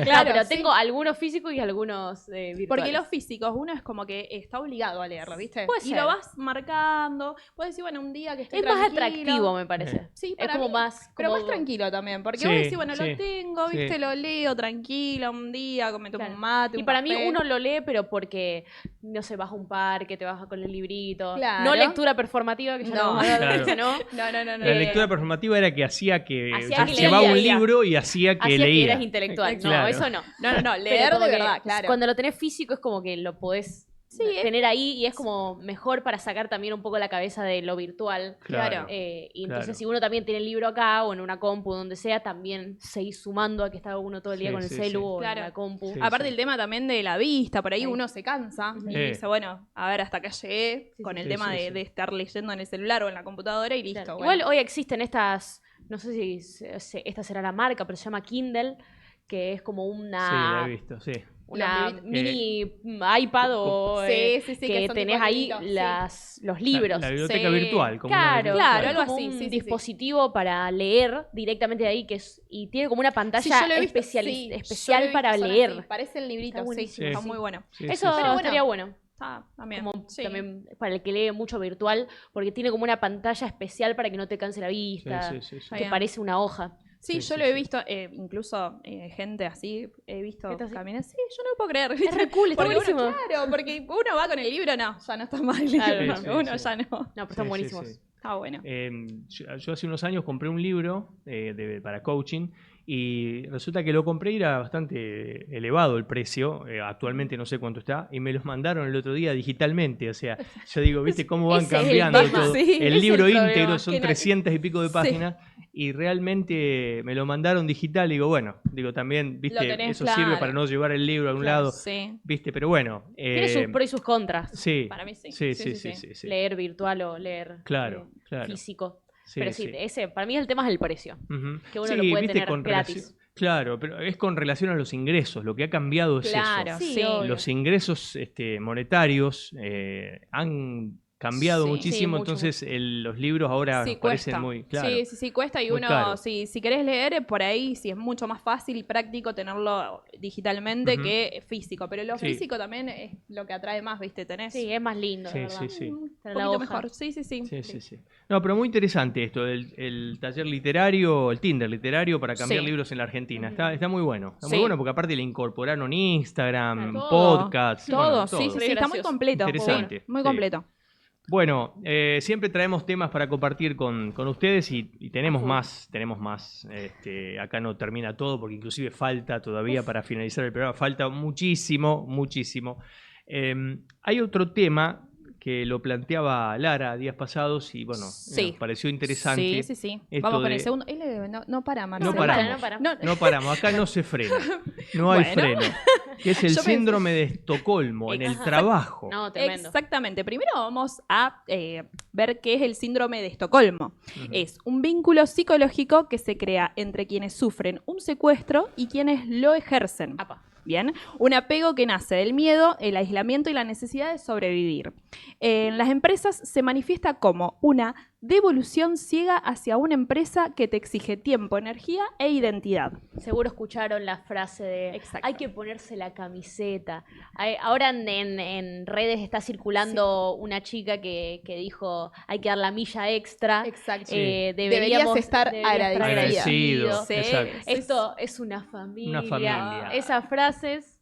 Claro, pero sí. tengo algunos físicos y algunos virtuales. Porque los físicos, uno es como que está obligado a leerlo, ¿viste? Puede y ser. lo vas marcando. Puedes decir, bueno, un día que estoy es más tranquilo. atractivo, me parece. Sí, Es para como mí, más... pero como- más tranquilo también. Porque Sí, vos decís, bueno, sí, lo tengo, sí. ¿viste? Lo leo tranquilo un día, me tomo Claro. un mate, Y un para mí café. uno lo lee, pero porque, no sé, vas a un parque, te vas con el librito. Claro. No lectura performativa, que ya No. no vamos a hablar de Claro. eso, ¿no? No. La lectura performativa era que hacía que Hacía que llevaba un leía. libro y hacía que Hacía que leía. eras intelectual. Claro. No, eso no. No, Pero leer como de que verdad, claro. Cuando lo tenés físico es como que lo podés tener ahí y es como mejor para sacar también un poco la cabeza de lo virtual. Claro. Y entonces Claro. si uno también tiene el libro acá o en una compu, donde sea, también seguís sumando a que está uno todo el día Sí, con el sí, celu sí. o Claro. en la compu. Sí. Aparte el tema también de la vista, por ahí Sí. uno se cansa y dice, bueno, a ver, hasta acá llegué Sí, con sí, el sí, tema sí, de, sí. de estar leyendo en el celular o en la computadora y listo. Claro. bueno. Igual hoy existen estas, no sé si esta será la marca, pero se llama Kindle, que es como Sí, la he una, visto, sí. una Los mini iPad o Sí, sí, sí, que son tenés tipo ahí libritos, los libros. La biblioteca Sí. virtual. Como una Claro, biblioteca claro, virtual. algo es como así, un sí, sí, sí. dispositivo para leer directamente de ahí y tiene como una Sí, pantalla yo lo he visto, especial sí, yo lo he especial visto, para son leer. así, parece el librito, Está sí, buenísimo, está sí. muy bueno. Sí, Eso sí, sí. Pero estaría bueno. Está también. Como Sí. también para el que lee mucho virtual, porque tiene como una pantalla especial para que no te canse la vista, Sí, sí, sí, sí. que Bien. parece una hoja. Sí, Sí, yo sí, lo he sí. visto, incluso gente así, he visto ¿Gente así? caminar. Sí, yo no lo puedo creer. Es ¿viste? re cool, está Porque buenísimo. claro, porque uno va con el libro, no, ya no está mal. el Claro, libro, sí, sí, uno sí. ya no. No, pero Sí, están sí, buenísimos. sí. Está bueno. Yo hace unos años compré un libro para coaching y resulta que lo compré y era bastante elevado el precio, actualmente no sé cuánto está, y me los mandaron el otro día digitalmente, o sea, yo digo, ¿viste cómo van Ese es el cambiando tema. todo? Sí, El ese libro es el problema. íntegro son Que no- 300 y pico de Sí. páginas y realmente me lo mandaron digital y digo, bueno, también, ¿viste? tenés, Eso sirve claro. para no llevar el libro a algún Claro, lado, Sí, ¿viste? Pero bueno. Tiene sus pros y sus contras. Sí, para mí sí. sí, sí. Leer virtual o leer Claro, claro. físico. Sí, Pero sí, ese para mí el tema es el precio. Ujú. que uno lo puede tener con gratis. Claro, pero es con relación a los ingresos. Lo que ha cambiado es Claro, eso. sí. Los ingresos monetarios han cambiado muchísimo, mucho, entonces los libros ahora Sí, parecen cuesta. muy... Claro, Sí, cuesta y muy uno, caro. si querés leer, por ahí sí es mucho más fácil y práctico tenerlo digitalmente Ujú. que físico, pero lo Sí. físico también es lo que atrae más, ¿viste? Tenés Sí, es más lindo, Sí, de verdad. sí, sí. un Tener la poquito hoja. mejor. Sí. Sí. No, pero muy interesante esto, el taller literario, el Tinder literario para cambiar Sí. libros en la Argentina. Está muy bueno. Está Sí. muy bueno porque aparte le incorporaron Instagram, Todo. podcasts. Todo, bueno, sí, todo. sí, está muy Gracioso. completo. Interesante, Muy sí. completo. Bueno, siempre traemos temas para compartir con ustedes y tenemos full. más. Acá no termina todo porque inclusive falta todavía para finalizar el programa, falta muchísimo. Hay otro tema que lo planteaba Lara días pasados y bueno, Sí. nos pareció interesante. Sí. esto Vamos con de- el segundo. No para, Marcelo. No paramos. No. No paramos, acá no se frena, no hay Bueno. freno. Que es el Yo pensé- síndrome de Estocolmo en el trabajo. No, tremendo. Exactamente. Primero vamos a ver qué es el síndrome de Estocolmo. Ujú. Es un vínculo psicológico que se crea entre quienes sufren un secuestro y quienes lo ejercen. Apa. Bien, un apego que nace del miedo, el aislamiento y la necesidad de sobrevivir. En las empresas se manifiesta como una devolución ciega hacia una empresa que te exige tiempo, energía e identidad. Seguro escucharon la frase de Exacto. hay que ponerse la camiseta. Ahora en redes está circulando una chica que dijo hay que dar la milla extra. Exacto. Sí. Deberías estar agradecido. Agradecido, Sí. exacto. Esto es una familia. Una familia. Esas frases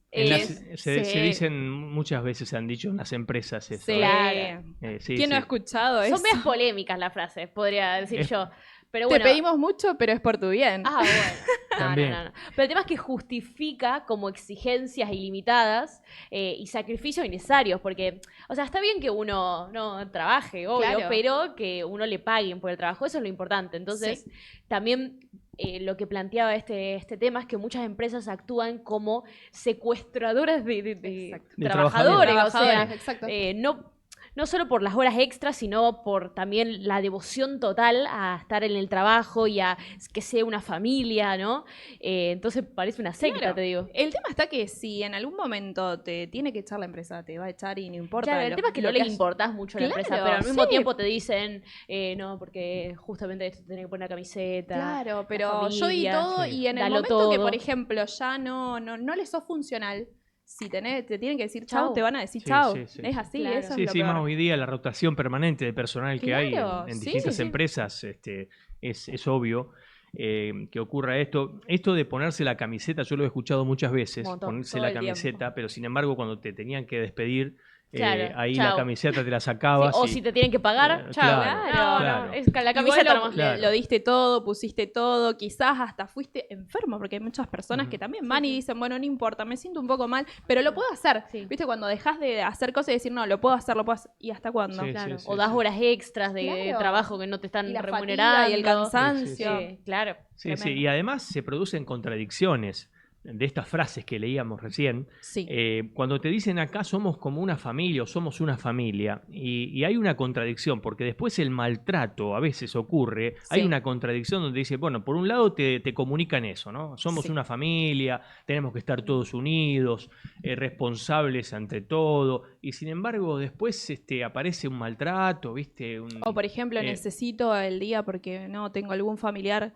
Se dicen muchas veces, se han dicho en las empresas eso. Sí. Claro. Sí, ¿Quién no ha sí. escuchado eso? son medias polémicas las frases, podría decir Es- yo. Pero Te bueno. pedimos mucho, pero es por tu bien. Ah, bueno. También. No. Pero el tema es que justifica como exigencias ilimitadas y sacrificios innecesarios, porque, o sea, está bien que uno no trabaje, obvio, Claro. pero que uno le paguen por el trabajo, eso es lo importante. Entonces, también lo que planteaba este tema es que muchas empresas actúan como secuestradoras de Exacto. De trabajadores, o sea, Trabajadores, exacto. no solo por las horas extras, sino por también la devoción total a estar en el trabajo y a que sea una familia, ¿no? Entonces parece una secta, Claro. te digo. El tema está que si en algún momento te tiene que echar la empresa, te va a echar y no importa. Claro, el tema es que no le importás mucho a la Claro, empresa, pero al mismo sí. tiempo te dicen, no, porque justamente esto tenés que poner una camiseta. Claro, pero la yo di familia. todo Sí. y en el Dalo momento que, todo. por ejemplo, ya no le sos funcional, si te tienen que decir chau, Chau. te van a decir Sí, chau. sí, sí, Es sí. así, Claro. eso Sí, es lo sí, peor. más hoy día la rotación permanente de personal que hay Claro, en sí, distintas sí. empresas es obvio que ocurra esto. Esto de ponerse la camiseta, yo lo he escuchado muchas veces, Montón, ponerse todo la el camiseta, tiempo. pero sin embargo cuando te tenían que despedir, Claro, ahí chau. la camiseta te la Sí, sacabas. o y- si te tienen que pagar, chao. claro, No, claro. es la Igual camiseta lo, nomás. Claro. lo diste todo, pusiste todo, quizás hasta fuiste enfermo, porque hay muchas personas que también van y dicen, bueno, no importa, me siento un poco mal, pero lo puedo hacer. Sí. ¿Viste? Cuando dejas de hacer cosas y decir, no, lo puedo hacer. ¿Y hasta cuándo? Sí, Claro. sí, O das sí. horas extras de Claro. trabajo que no te están Y la remunerando. fatiga y el cansancio. Claro. Sí, sí, tremendo. y además se producen contradicciones de estas frases que leíamos recién. Sí. Cuando te dicen acá somos como una familia o somos una familia, y hay una contradicción, porque después el maltrato a veces ocurre, hay Sí. una contradicción donde dice, bueno, por un lado te comunican eso, ¿no? Somos Sí. una familia, tenemos que estar todos unidos, responsables ante todo, y sin embargo después aparece un maltrato, ¿viste? O por ejemplo, necesito el día porque no tengo algún familiar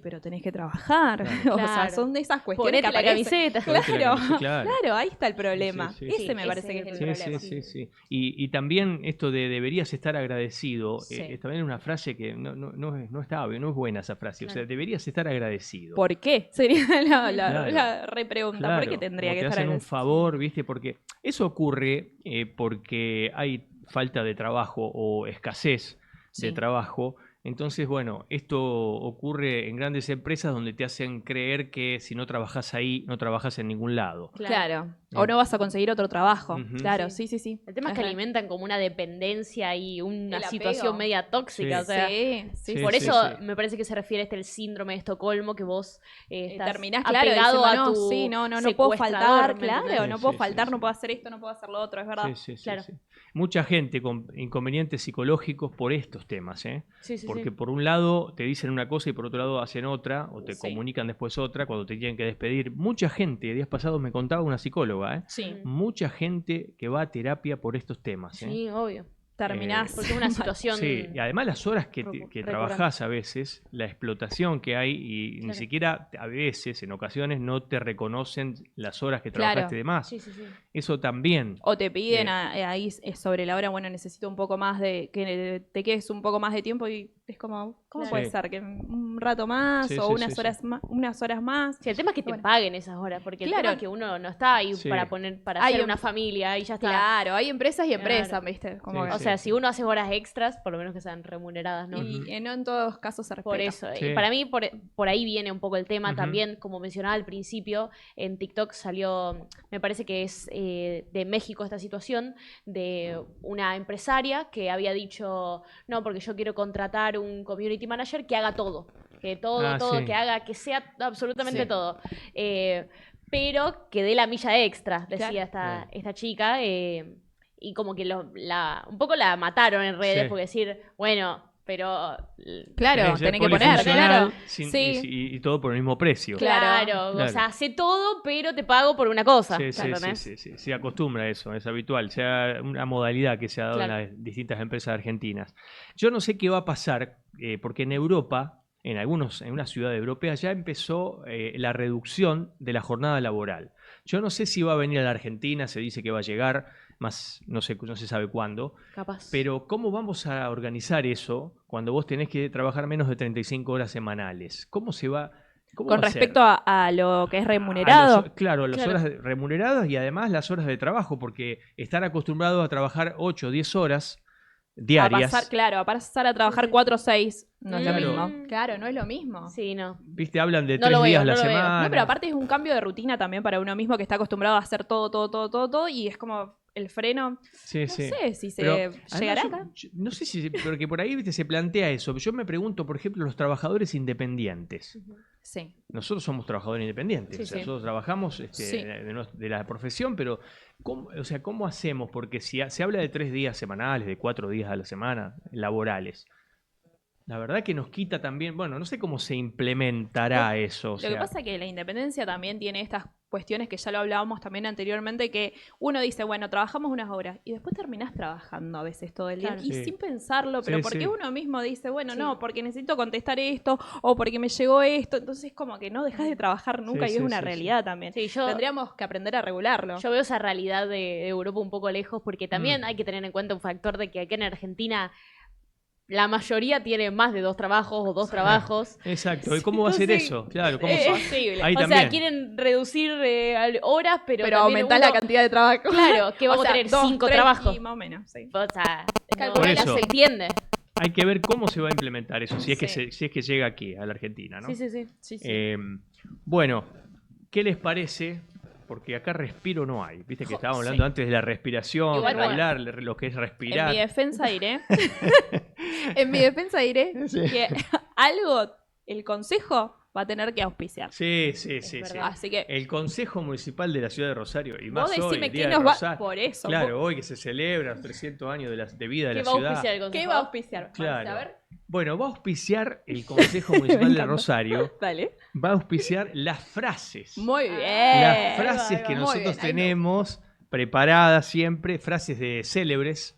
pero tenés que trabajar. O sea, Claro. son de esas cuestiones Ponete que la aparecen. camiseta. Ponete la Claro, camiseta, claro. claro, ahí está el problema. Sí, sí, sí. Ese Sí, me parece que ese es es el el Sí, problema. sí, sí, sí. Y también esto de deberías estar agradecido, Sí. también es una frase que no está bien, no es buena esa frase. O sea, Claro. deberías estar agradecido. ¿Por qué? Sería la Claro. repregunta. Claro, ¿Por qué tendría como que te estar hacen un agradecido? favor, ¿viste? Porque eso ocurre porque hay falta de trabajo o escasez de Sí. trabajo. Entonces, bueno, esto ocurre en grandes empresas donde te hacen creer que si no trabajas ahí, no trabajas en ningún lado. Claro. O no vas a conseguir otro trabajo. Ujú. Claro, sí. El tema es que Ajá. alimentan como una dependencia y una El situación apego. media tóxica. Sí. O sea, sí. Sí, por sí, eso sí. me parece que se refiere el síndrome de Estocolmo, que vos estás Terminás, claro, apegado diciendo, a no, tu sí, no puedo faltar, secuestrador, ¿me claro, entendés? no Sí, puedo sí, faltar, sí, no sí. puedo hacer esto, no puedo hacer lo otro, es verdad. Sí, sí, sí, Claro. sí. Mucha gente con inconvenientes psicológicos por estos temas, ¿eh? Sí, sí, porque por un lado te dicen una cosa y por otro lado hacen otra, o te comunican después otra cuando te tienen que despedir. Mucha gente, días pasados me contaba una psicóloga, mucha gente que va a terapia por estos temas. Sí, obvio. Terminás. Porque es una situación... Sí, y además las horas que trabajás a veces, la explotación que hay, y ni siquiera a veces, en ocasiones, no te reconocen las horas que trabajaste de más. Sí. Eso también. O te piden ahí sobre la hora, bueno, necesito un poco más que te quedes un poco más de tiempo y es como, ¿cómo puede ser? Que un rato más o unas horas más. Sí, el tema es que te paguen esas horas, porque el tema es que uno no está ahí para hacer una familia y ya está. Claro, hay empresas y empresas, ¿viste? Como o sea, si uno hace horas extras, por lo menos que sean remuneradas, ¿no? Y no en todos casos se respeta. Por eso. Y para mí, por ahí viene un poco el tema también, como mencionaba al principio, en TikTok salió, me parece que es de México esta situación, de una empresaria que había dicho, no, porque yo quiero contratar un community manager que haga todo. Que que haga, que sea absolutamente todo. Pero que dé la milla extra, decía esta chica. Y como que un poco la mataron en redes, porque decir, bueno, pero... Claro, tenés que poner, claro. Y todo por el mismo precio. Claro, o sea, hace todo, pero te pago por una cosa. Sí, se acostumbra a eso, es habitual, sea una modalidad que se ha dado en las distintas empresas argentinas. Yo no sé qué va a pasar, porque en Europa, en unas ciudades europeas, ya empezó la reducción de la jornada laboral. Yo no sé si va a venir a la Argentina, se dice que va a llegar, más no se sabe cuándo. Capaz. Pero ¿cómo vamos a organizar eso cuando vos tenés que trabajar menos de 35 horas semanales? ¿Cómo se va? Con respecto a lo que es remunerado. Claro, las horas remuneradas y además las horas de trabajo, porque estar acostumbrados a trabajar 8 o 10 horas diarias. A pasar a trabajar 4 o 6 no es lo mismo. Claro, no es lo mismo. Sí, no. Viste, hablan de 3 días a la semana. No, pero aparte es un cambio de rutina también para uno mismo que está acostumbrado a hacer todo y es como el freno. No sé si se llegará acá. No sé si, porque por ahí, viste, se plantea eso. Yo me pregunto, por ejemplo, los trabajadores independientes. Sí. Nosotros somos trabajadores independientes. Nosotros trabajamos de la profesión, pero ¿cómo hacemos? Porque si se habla de 3 días semanales, de 4 días a la semana laborales, la verdad que nos quita también, bueno, no sé cómo se implementará eso. Lo que pasa es que la independencia también tiene estas cuestiones que ya lo hablábamos también anteriormente, que uno dice, bueno, trabajamos unas horas y después terminás trabajando a veces todo el día y sin pensarlo, pero porque uno mismo dice, bueno, no, porque necesito contestar esto o porque me llegó esto, entonces como que no dejas de trabajar nunca y es una realidad también. Tendríamos que aprender a regularlo. Yo veo esa realidad de Europa un poco lejos porque también hay que tener en cuenta un factor de que aquí en Argentina la mayoría tiene más de 2 trabajos o 2 trabajos. Exacto. ¿Y cómo va a ser eso? Claro, ¿cómo es posible. O sea, quieren reducir horas, pero aumentar la cantidad de trabajo. Claro, que vamos a tener 5 trabajos. Más o menos, O sea, por eso se entiende. Hay que ver cómo se va a implementar eso, si es que llega aquí, a la Argentina, ¿no? Sí. Bueno, ¿qué les parece? Porque acá respiro no hay. Viste que estábamos hablando antes de la respiración, hablar lo que es respirar. En mi defensa diré que el consejo va a tener que auspiciar. Sí. Así que el Consejo Municipal de la Ciudad de Rosario, y más hoy, el Día nos de Rosario. Por eso. Claro, hoy que se celebra los 300 años de vida de la ciudad. ¿Qué va a auspiciar? Claro. A ver. Bueno, va a auspiciar el Consejo Municipal de Rosario. Dale. Va a auspiciar las frases. Muy bien. Las frases que nosotros tenemos preparadas siempre, frases de célebres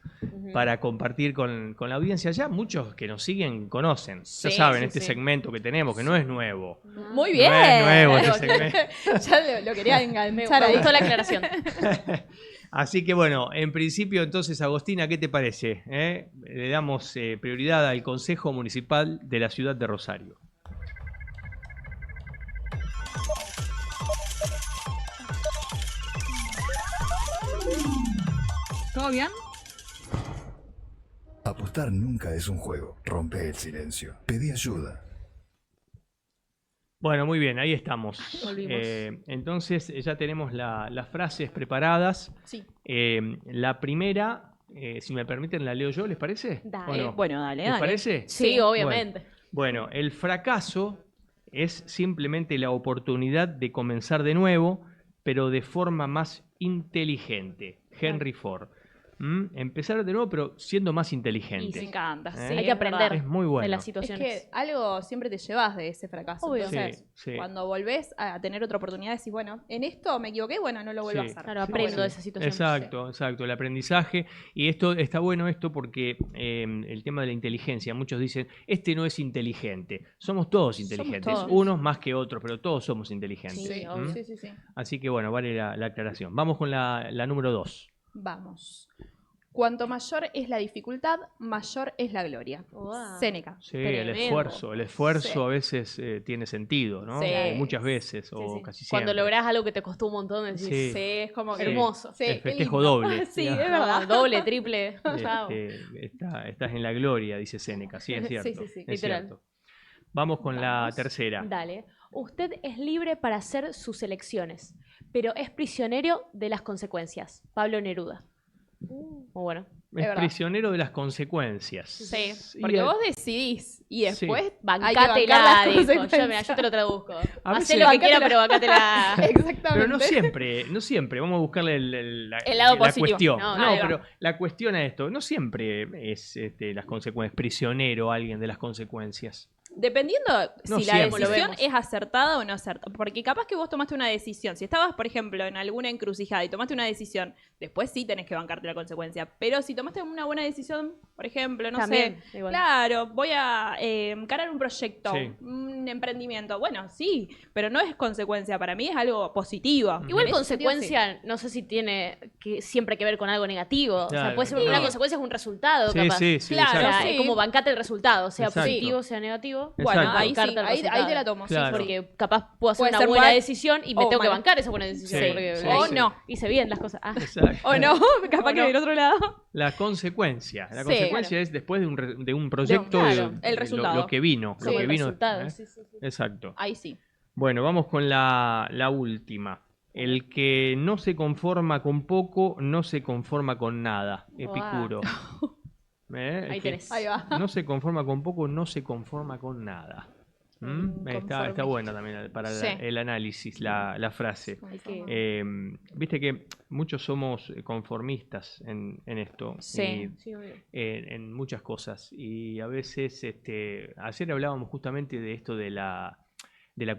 para compartir con la audiencia. Ya muchos que nos siguen conocen. Ya saben este segmento que tenemos, que no es nuevo. Muy bien. No es nuevo este segmento. Ya lo quería enganchar ahí. Me gustó la aclaración. Así que bueno, en principio entonces, Agostina, ¿qué te parece? Le damos prioridad al Consejo Municipal de la Ciudad de Rosario. ¿Todo bien? Apostar nunca es un juego. Rompe el silencio. Pedí ayuda. Bueno, muy bien, ahí estamos. Volvimos. Entonces ya tenemos las frases preparadas. Sí. La primera, si me permiten, la leo yo, ¿les parece? Dale. No? Bueno, dale. ¿Les parece? Sí, obviamente. Bueno, el fracaso es simplemente la oportunidad de comenzar de nuevo, pero de forma más inteligente. Henry Ford. Empezar de nuevo, pero siendo más inteligente. Y me encanta, sí. Hay que aprender Es muy bueno. de las Es situaciones. que algo siempre te llevas de ese fracaso. Obvio. Entonces, Sí. cuando volvés a tener otra oportunidad, decís, bueno, en esto me equivoqué, bueno, no lo vuelvo a Sí. hacer. Claro, Sí, aprendo sí. de esas situaciones. Exacto, el aprendizaje. Y esto está bueno porque el tema de la inteligencia, muchos dicen, este no es inteligente. Somos todos inteligentes, todos. unos más que otros, pero todos somos inteligentes. Sí, Sí, obvio. sí. Así que bueno, vale la aclaración. Vamos con la número 2. Vamos. Cuanto mayor es la dificultad, mayor es la gloria. Wow. Séneca. Sí, el Tremendo. esfuerzo Sí. a veces tiene sentido, ¿no? Sí. O muchas veces, o Sí, sí. casi siempre. Cuando lográs algo que te costó un montón, decís, Sí. Sí, es como que... hermoso. Sí, El qué festejo lindo. doble. Sí, Ya. es verdad. Doble, triple. Chao. Estás en la gloria, dice Séneca. Sí, es cierto. Sí, es literal. cierto. Vamos con la Vamos. tercera. Dale. Usted es libre para hacer sus elecciones, pero es prisionero de las consecuencias. Pablo Neruda. Muy bueno. Es verdad. prisionero de las consecuencias. Sí, Y porque el- vos decidís y después hay que Bancátela, bancar las dijo. consecuencias. Yo te lo traduzco. A Hacé veces- lo que quiera, Bancátela. pero bancátela. Exactamente. Pero no siempre. Vamos a buscarle la lado positivo. cuestión. No, No, ahí va. pero la cuestión es esto. No siempre es las consecuencias, prisionero alguien de las consecuencias. Dependiendo No si la siempre. Lo decisión vemos. es acertada o no acertada. Porque capaz que vos tomaste una decisión. Si estabas, por ejemplo, en alguna encrucijada y tomaste una decisión, después sí tenés que bancarte la consecuencia. Pero si tomaste una buena decisión, por ejemplo, no También, sé, igual. claro, voy a encarar un proyecto, Sí. un emprendimiento. Bueno, sí, pero no es consecuencia. Para mí es algo positivo. Igual En ese sentido, sí. consecuencia, no sé si tiene que siempre que ver con algo negativo. O sea, Claro, puede ser no. una consecuencia es un resultado, Sí, capaz. sí, Claro, O sea, exacto. sí. es como bancate el resultado, sea Exacto. positivo, sea negativo. Bueno, Exacto. ahí sí, Bancarte el ahí te resultado. la tomo. sí, Claro. Porque capaz puedo hacer Puede una ser buena mal decisión y me o tengo que mal. bancar esa buena decisión. Sí, Porque sí, O sí. no. hice bien las cosas. Ah. Exacto. O no, capaz O que no. del otro lado. La consecuencia. La Sí, consecuencia es después de un proyecto, claro, el lo resultado. que vino. Sí, lo que el vino resultado. ¿eh? Sí, sí, sí. Exacto. Ahí sí. Bueno, vamos con la última. El que no se conforma con poco, no se conforma con nada. Epicuro. El Ahí que tenés. Ahí va. No se conforma con poco, no se conforma con nada. Está Conformista. buena también para Sí. el análisis, la frase. Hay que- Viste que muchos somos conformistas en esto. Sí. Y, Sí, obvio. en muchas cosas. Y a veces, ayer hablábamos justamente de esto de la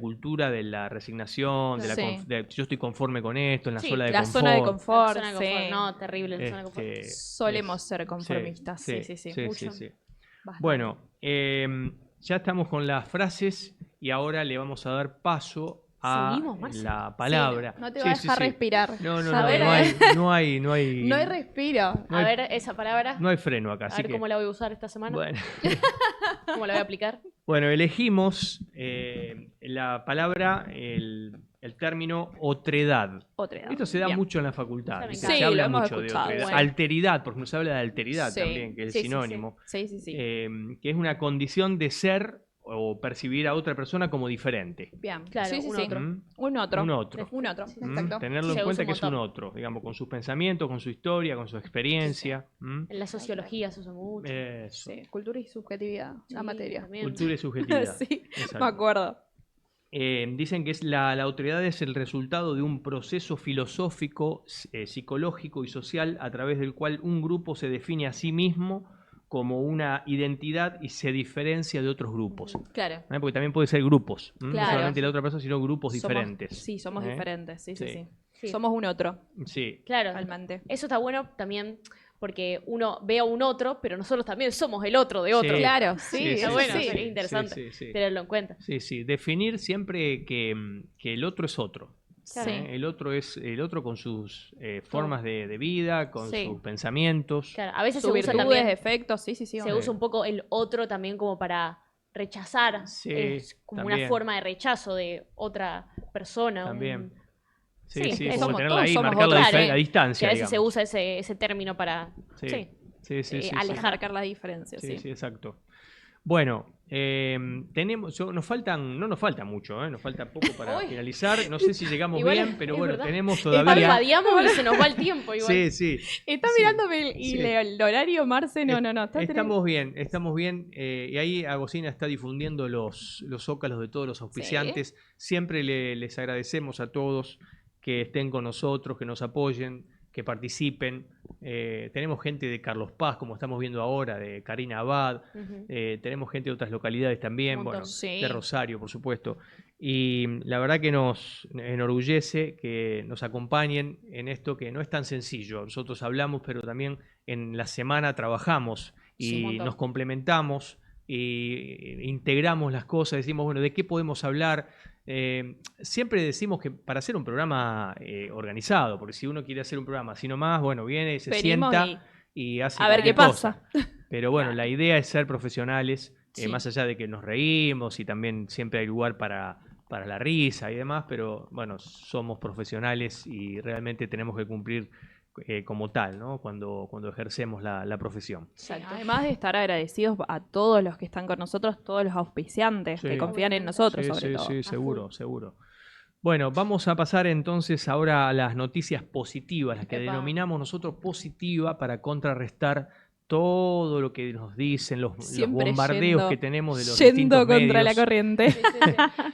cultura, de la resignación, Sí. yo estoy conforme con esto, en la Sí, zona de la confort. zona de confort. Zona de confort. Sí. No, terrible la zona de confort. Solemos ser conformistas. Sí, sí, sí. mucho. Bastante. Bueno, ya estamos con las frases y ahora le vamos a dar paso a Seguimos, Marce. la palabra. Sí, no te Sí, va a sí, dejar sí. respirar. No, A ver, no hay No hay respiro. no A hay- ver, esa palabra. no hay freno acá. A Así ver que, cómo la voy a usar esta semana. bueno. ¿Cómo la voy a aplicar? Bueno, elegimos la palabra, el término otredad. Otra. Esto se da Bien. mucho en la facultad. Esa me ¿viste? encanta. Se Sí, habla lo hemos mucho de escuchado, otredad. bueno. Alteridad, porque se habla de alteridad Sí, también, que es sí, sí, sinónimo. Sí, sí, sí. Que es una condición de ser o percibir a otra persona como diferente. Bien. Claro, Sí, sí, un sí. otro. ¿Mm? Un otro. Un otro. Un otro. Sí, Exacto. Tenerlo Se en cuenta usa que un es un montón. otro, digamos, con sus pensamientos, con su historia, con su experiencia. ¿Mm? En la sociología se usa mucho. Eso. Sí, cultura y subjetividad, la Sí, materia. también. Cultura y subjetividad. Sí, Exacto. me acuerdo. Dicen que la autoridad es el resultado de un proceso filosófico, psicológico y social a través del cual un grupo se define a sí mismo como una identidad y se diferencia de otros grupos. Claro. Porque también puede ser grupos, no Claro. solamente la otra persona, sino grupos Somos- diferentes. Sí, somos ¿Eh? diferentes. Sí, sí, Sí. sí, Sí. Somos un otro, Sí, Claro. realmente. Eso está bueno también porque uno ve a un otro, pero nosotros también somos el otro de otro. Sí. Claro, Sí, sí, Está sí, bueno, sí, sería sí, interesante sí, sí. tenerlo en cuenta. Sí, sí. Definir siempre que el otro es otro. Claro. Sí. El otro es el otro con sus formas de vida, con Sí. sus pensamientos. Claro, a veces Sus se usa virtudes, también, defectos, sí, sí, sí. se obvio. usa un poco el otro también como para rechazar. Sí, Es como también. una forma de rechazo de otra persona. También. Sí, Sí, sí, es que como somos- tenerla todos ahí, somos marcar otros. la Claro. distancia. Que a veces se digamos. usa ese término para Sí, sí, sí, sí, sí, alejar. Para marcar las diferencias, sí, sí. sí, exacto. Bueno, no nos falta mucho, nos falta poco para Uy. finalizar. No sé si llegamos Igual bien, pero es bueno, verdad. tenemos todavía. Parpadeamos y se nos va el tiempo igual. Sí, sí. Está Sí. mirándome y Sí. el horario, Marce. No. Está Estamos bien. Y ahí Agostina está difundiendo los zócalos de todos los auspiciantes. Siempre les agradecemos a todos que estén con nosotros, que nos apoyen, que participen, tenemos gente de Carlos Paz, como estamos viendo ahora, de Karina Abad, tenemos gente de otras localidades también, bueno, de Rosario, por supuesto. Y la verdad que nos enorgullece que nos acompañen en esto que no es tan sencillo. Nosotros hablamos, pero también en la semana trabajamos y nos complementamos e integramos las cosas, decimos, bueno, ¿de qué podemos hablar? Siempre decimos que para hacer un programa organizado, porque si uno quiere hacer un programa así nomás, bueno, viene, se sienta y hace a ver qué pasa. Pero bueno, la idea es ser profesionales, más allá de que nos reímos y también siempre hay lugar para la risa y demás, pero bueno, somos profesionales y realmente tenemos que cumplir como tal, ¿no? Cuando ejercemos la profesión. Exacto. Además de estar agradecidos a todos los que están con nosotros, todos los auspiciantes que confían en nosotros, sobre todo. Sí, seguro. Bueno, vamos a pasar entonces ahora a las noticias positivas, las que denominamos nosotros positiva para contrarrestar todo lo que nos dicen, los bombardeos que tenemos de los distintos medios. Contra la corriente. Sí.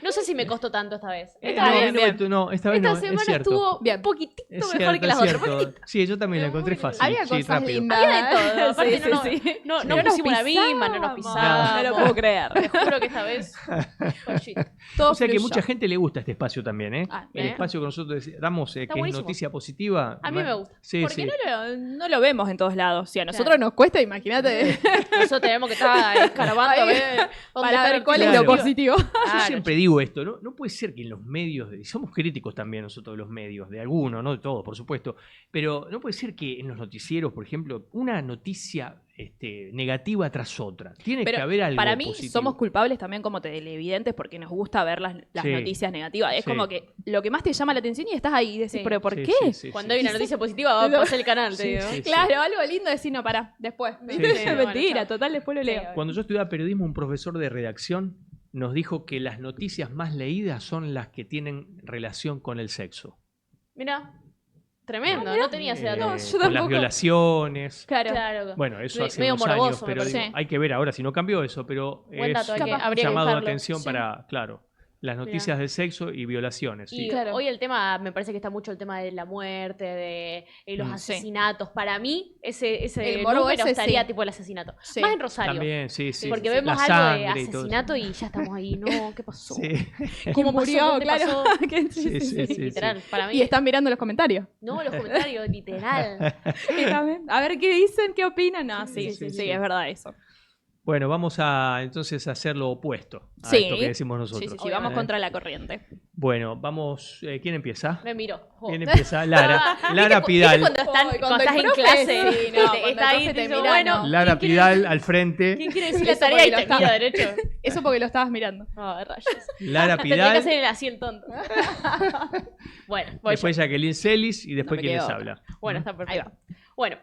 No sé si me costó tanto esta vez. Esta vez no, semana estuvo un poquitito mejor que las otras. Sí, yo también la encontré fácil. Había cosas lindas. Había de todo. Aparte no pusimos la misma, no nos pisamos. No lo puedo creer. Te juro que esta vez... O sea que mucha gente le gusta este espacio también, ¿eh? El espacio que nosotros damos, que es noticia positiva. A mí me gusta. Porque no lo vemos en todos lados. Si a nosotros nos cuesta, imagínate. Nosotros tenemos que estar escarbando para ver cuál es lo positivo. Yo siempre digo esto, ¿no? Puede ser que en los medios, somos críticos también nosotros de los medios, de algunos, no de todos, por supuesto, pero no puede ser que en los noticieros, por ejemplo, una noticia negativa tras otra. Tiene que haber algo para mí positivo. Somos culpables también como televidentes porque nos gusta ver las noticias negativas. Es como que lo que más te llama la atención y estás ahí y decís, ¿pero por qué? Cuando hay una noticia positiva va a pasar el canal, te digo. Claro, algo lindo decir, no, pará, después. Mentira, total, después lo leo. Cuando yo estudiaba periodismo, un profesor de redacción nos dijo que las noticias más leídas son las que tienen relación con el sexo. Mira. Tremendo, no tenía ese dato. Con las violaciones. Claro. Bueno, eso hace medio unos morboso, años, pero hay que ver ahora si no cambió eso, pero buen dato, es llamado de atención para, las noticias del sexo y violaciones. Y hoy el tema, me parece que está mucho el tema de la muerte, de los asesinatos. Para mí, ese número estaría tipo el asesinato. Más en Rosario. También, porque vemos algo de asesinato y ya estamos ahí. No, ¿qué pasó? ¿Cómo murió? Claro. Literal, para mí. Y están mirando los comentarios. No, los comentarios, literal. A ver qué dicen, qué opinan. No, sí, es verdad eso. Bueno, vamos entonces a hacer lo opuesto a esto que decimos nosotros. Sí, vamos contra la corriente. Bueno, vamos. ¿Quién empieza? Me miro. ¿Quién empieza? Lara Pidal. Cuando estás en clase, está ahí, te mira. Bueno, Lara Pidal al frente. ¿Quién quiere decir la tarea y te mira derecho? Eso porque lo estabas mirando. De rayos. Lara Pidal. Tendría que hacer así el tonto. Bueno, después Jacqueline Celis y después quién les habla. Bueno, está perfecto. Bueno.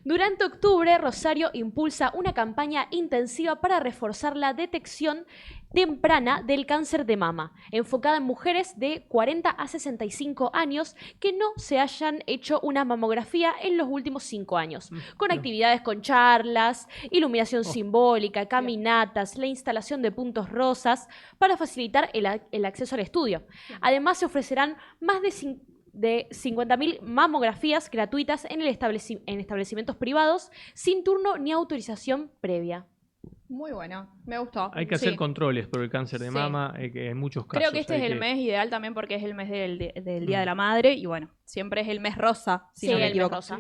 Durante octubre, Rosario impulsa una campaña intensiva para reforzar la detección temprana del cáncer de mama, enfocada en mujeres de 40 a 65 años que no se hayan hecho una mamografía en los últimos 5 años, con actividades con charlas, iluminación simbólica, caminatas, la instalación de puntos rosas para facilitar el acceso al estudio. Además, se ofrecerán más de 50.000 mamografías gratuitas en establecimientos privados sin turno ni autorización previa. Muy bueno, me gustó. Hay que hacer controles por el cáncer de mama en muchos casos. Creo que este es el mes ideal también porque es el mes del Día de la Madre y bueno, siempre es el mes rosa, si no me equivoco. Sí.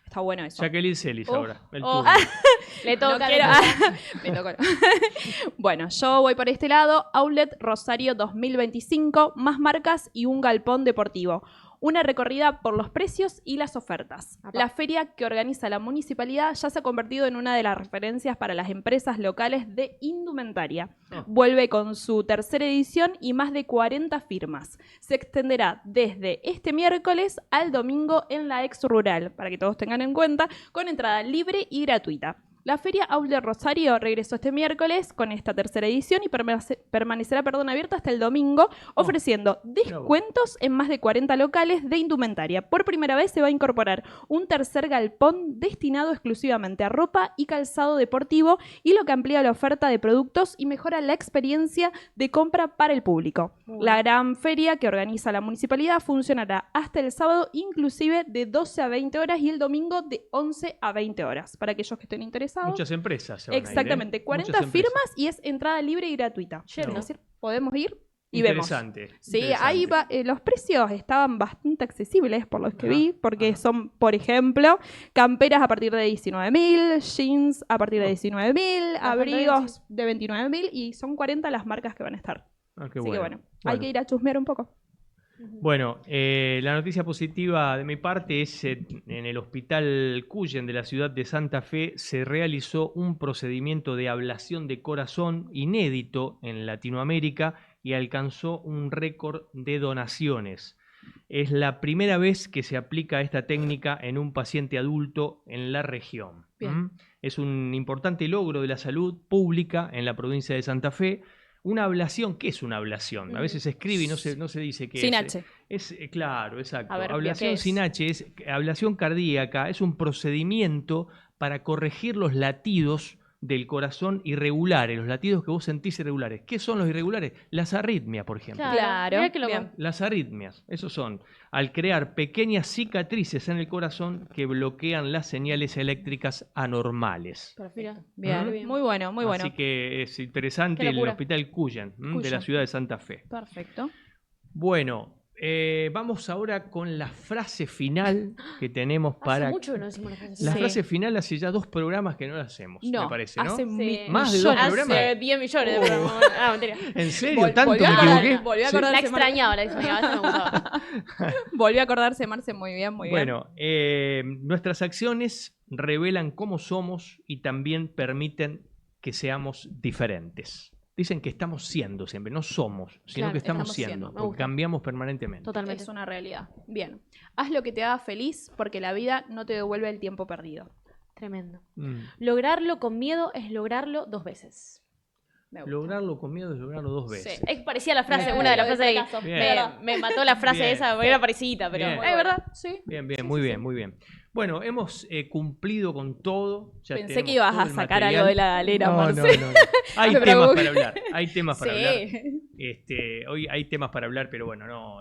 Está bueno eso. Jacqueline Celis ahora. El Le toca. Me tocó. Bueno, yo voy por este lado. Outlet Rosario 2025, más marcas y un galpón deportivo. Una recorrida por los precios y las ofertas. La feria que organiza la municipalidad ya se ha convertido en una de las referencias para las empresas locales de indumentaria. Vuelve con su tercera edición y más de 40 firmas. Se extenderá desde este miércoles al domingo en la ex rural, para que todos tengan en cuenta, con entrada libre y gratuita. La Feria Outlet Rosario regresó este miércoles con esta tercera edición y permanecerá abierta hasta el domingo, ofreciendo descuentos en más de 40 locales de indumentaria. Por primera vez se va a incorporar un tercer galpón destinado exclusivamente a ropa y calzado deportivo, y lo que amplía la oferta de productos y mejora la experiencia de compra para el público. La gran feria que organiza la municipalidad funcionará hasta el sábado, inclusive de 12 a 20 horas, y el domingo de 11 a 20 horas. Para aquellos que estén interesados. Muchas empresas se van Exactamente, a ir, 40 firmas y es entrada libre y gratuita. Es decir, podemos ir y vemos. Sí, ahí los precios estaban bastante accesibles por los que vi, porque son, por ejemplo, camperas a partir de 19.000, jeans a partir de 19.000, abrigos de 29.000, y son 40 las marcas que van a estar. Así que bueno, hay que ir a chusmear un poco. Bueno, la noticia positiva de mi parte es en el Hospital Cuyen de la ciudad de Santa Fe se realizó un procedimiento de ablación de corazón inédito en Latinoamérica y alcanzó un récord de donaciones. Es la primera vez que se aplica esta técnica en un paciente adulto en la región. Es un importante logro de la salud pública en la provincia de Santa Fe. Una ablación, ¿qué es una ablación? A veces se escribe y no se dice qué es. Sin H. Claro, exacto. A ver, ablación sin H es ablación cardíaca, es un procedimiento para corregir los latidos del corazón irregulares, los latidos que vos sentís irregulares. ¿Qué son los irregulares? Las arritmias, por ejemplo. Claro. Las arritmias, esos son, al crear pequeñas cicatrices en el corazón que bloquean las señales eléctricas anormales. Perfecto. Bien. Muy bueno, muy bueno. Así que es interesante el Hospital Cuyen de la ciudad de Santa Fe. Perfecto. Bueno, vamos ahora con la frase final que tenemos para... Hace mucho que no decimos la frase. La frase final hace ya 2 programas que no la hacemos, me parece, ¿no? Hace más de 2 programas. Hace 10 millones de programas. Mentira. ¿En serio? ¿Tanto me equivoqué? Volví a acordarse. La extrañaba, me gustaba. Volvió a acordarse, Marce, muy bien. Bueno, nuestras acciones revelan cómo somos y también permiten que seamos diferentes. Dicen que estamos siendo siempre, no somos, sino que estamos siendo, porque cambiamos permanentemente. Totalmente. Es una realidad. Bien. Haz lo que te haga feliz, porque la vida no te devuelve el tiempo perdido. Tremendo. Lograrlo con miedo es lograrlo 2 veces. Lograrlo con miedo es lograrlo 2 veces. Sí. Es parecía la frase, una de las frases me mató la frase esa, porque era parecida, pero es verdad. Sí. Bien, muy bien. Bueno, hemos cumplido con todo. Pensé que ibas a sacar algo de la galera, Marce. No. Hay temas para hablar. Hoy hay temas para hablar, pero bueno, no.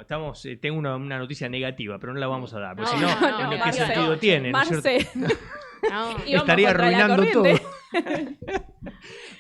Tengo una noticia negativa, pero no la vamos a dar. Porque si no, ¿qué sentido tiene? Marce. Estaría arruinando todo.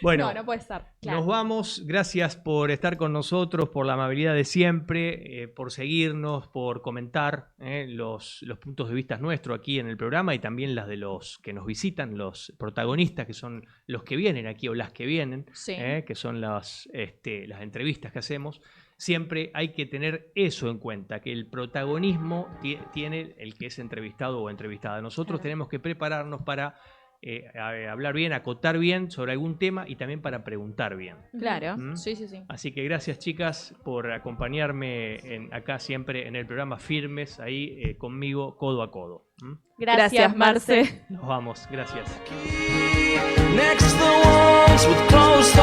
Bueno, no puede estar. Nos vamos. Gracias por estar con nosotros, por la amabilidad de siempre, por seguirnos, por comentar los puntos de vista nuestros aquí en el programa y también las de los que nos visitan, los protagonistas, que son los que vienen aquí o las que vienen, que son las entrevistas que hacemos. Siempre hay que tener eso en cuenta, que el protagonismo tiene el que es entrevistado o entrevistada. Nosotros tenemos que prepararnos para hablar bien, acotar bien sobre algún tema y también para preguntar bien. Claro, sí. Así que gracias, chicas, por acompañarme acá siempre en el programa Firmes, ahí conmigo, codo a codo. Gracias, Marce. Nos vamos, gracias. Next to the walls with closed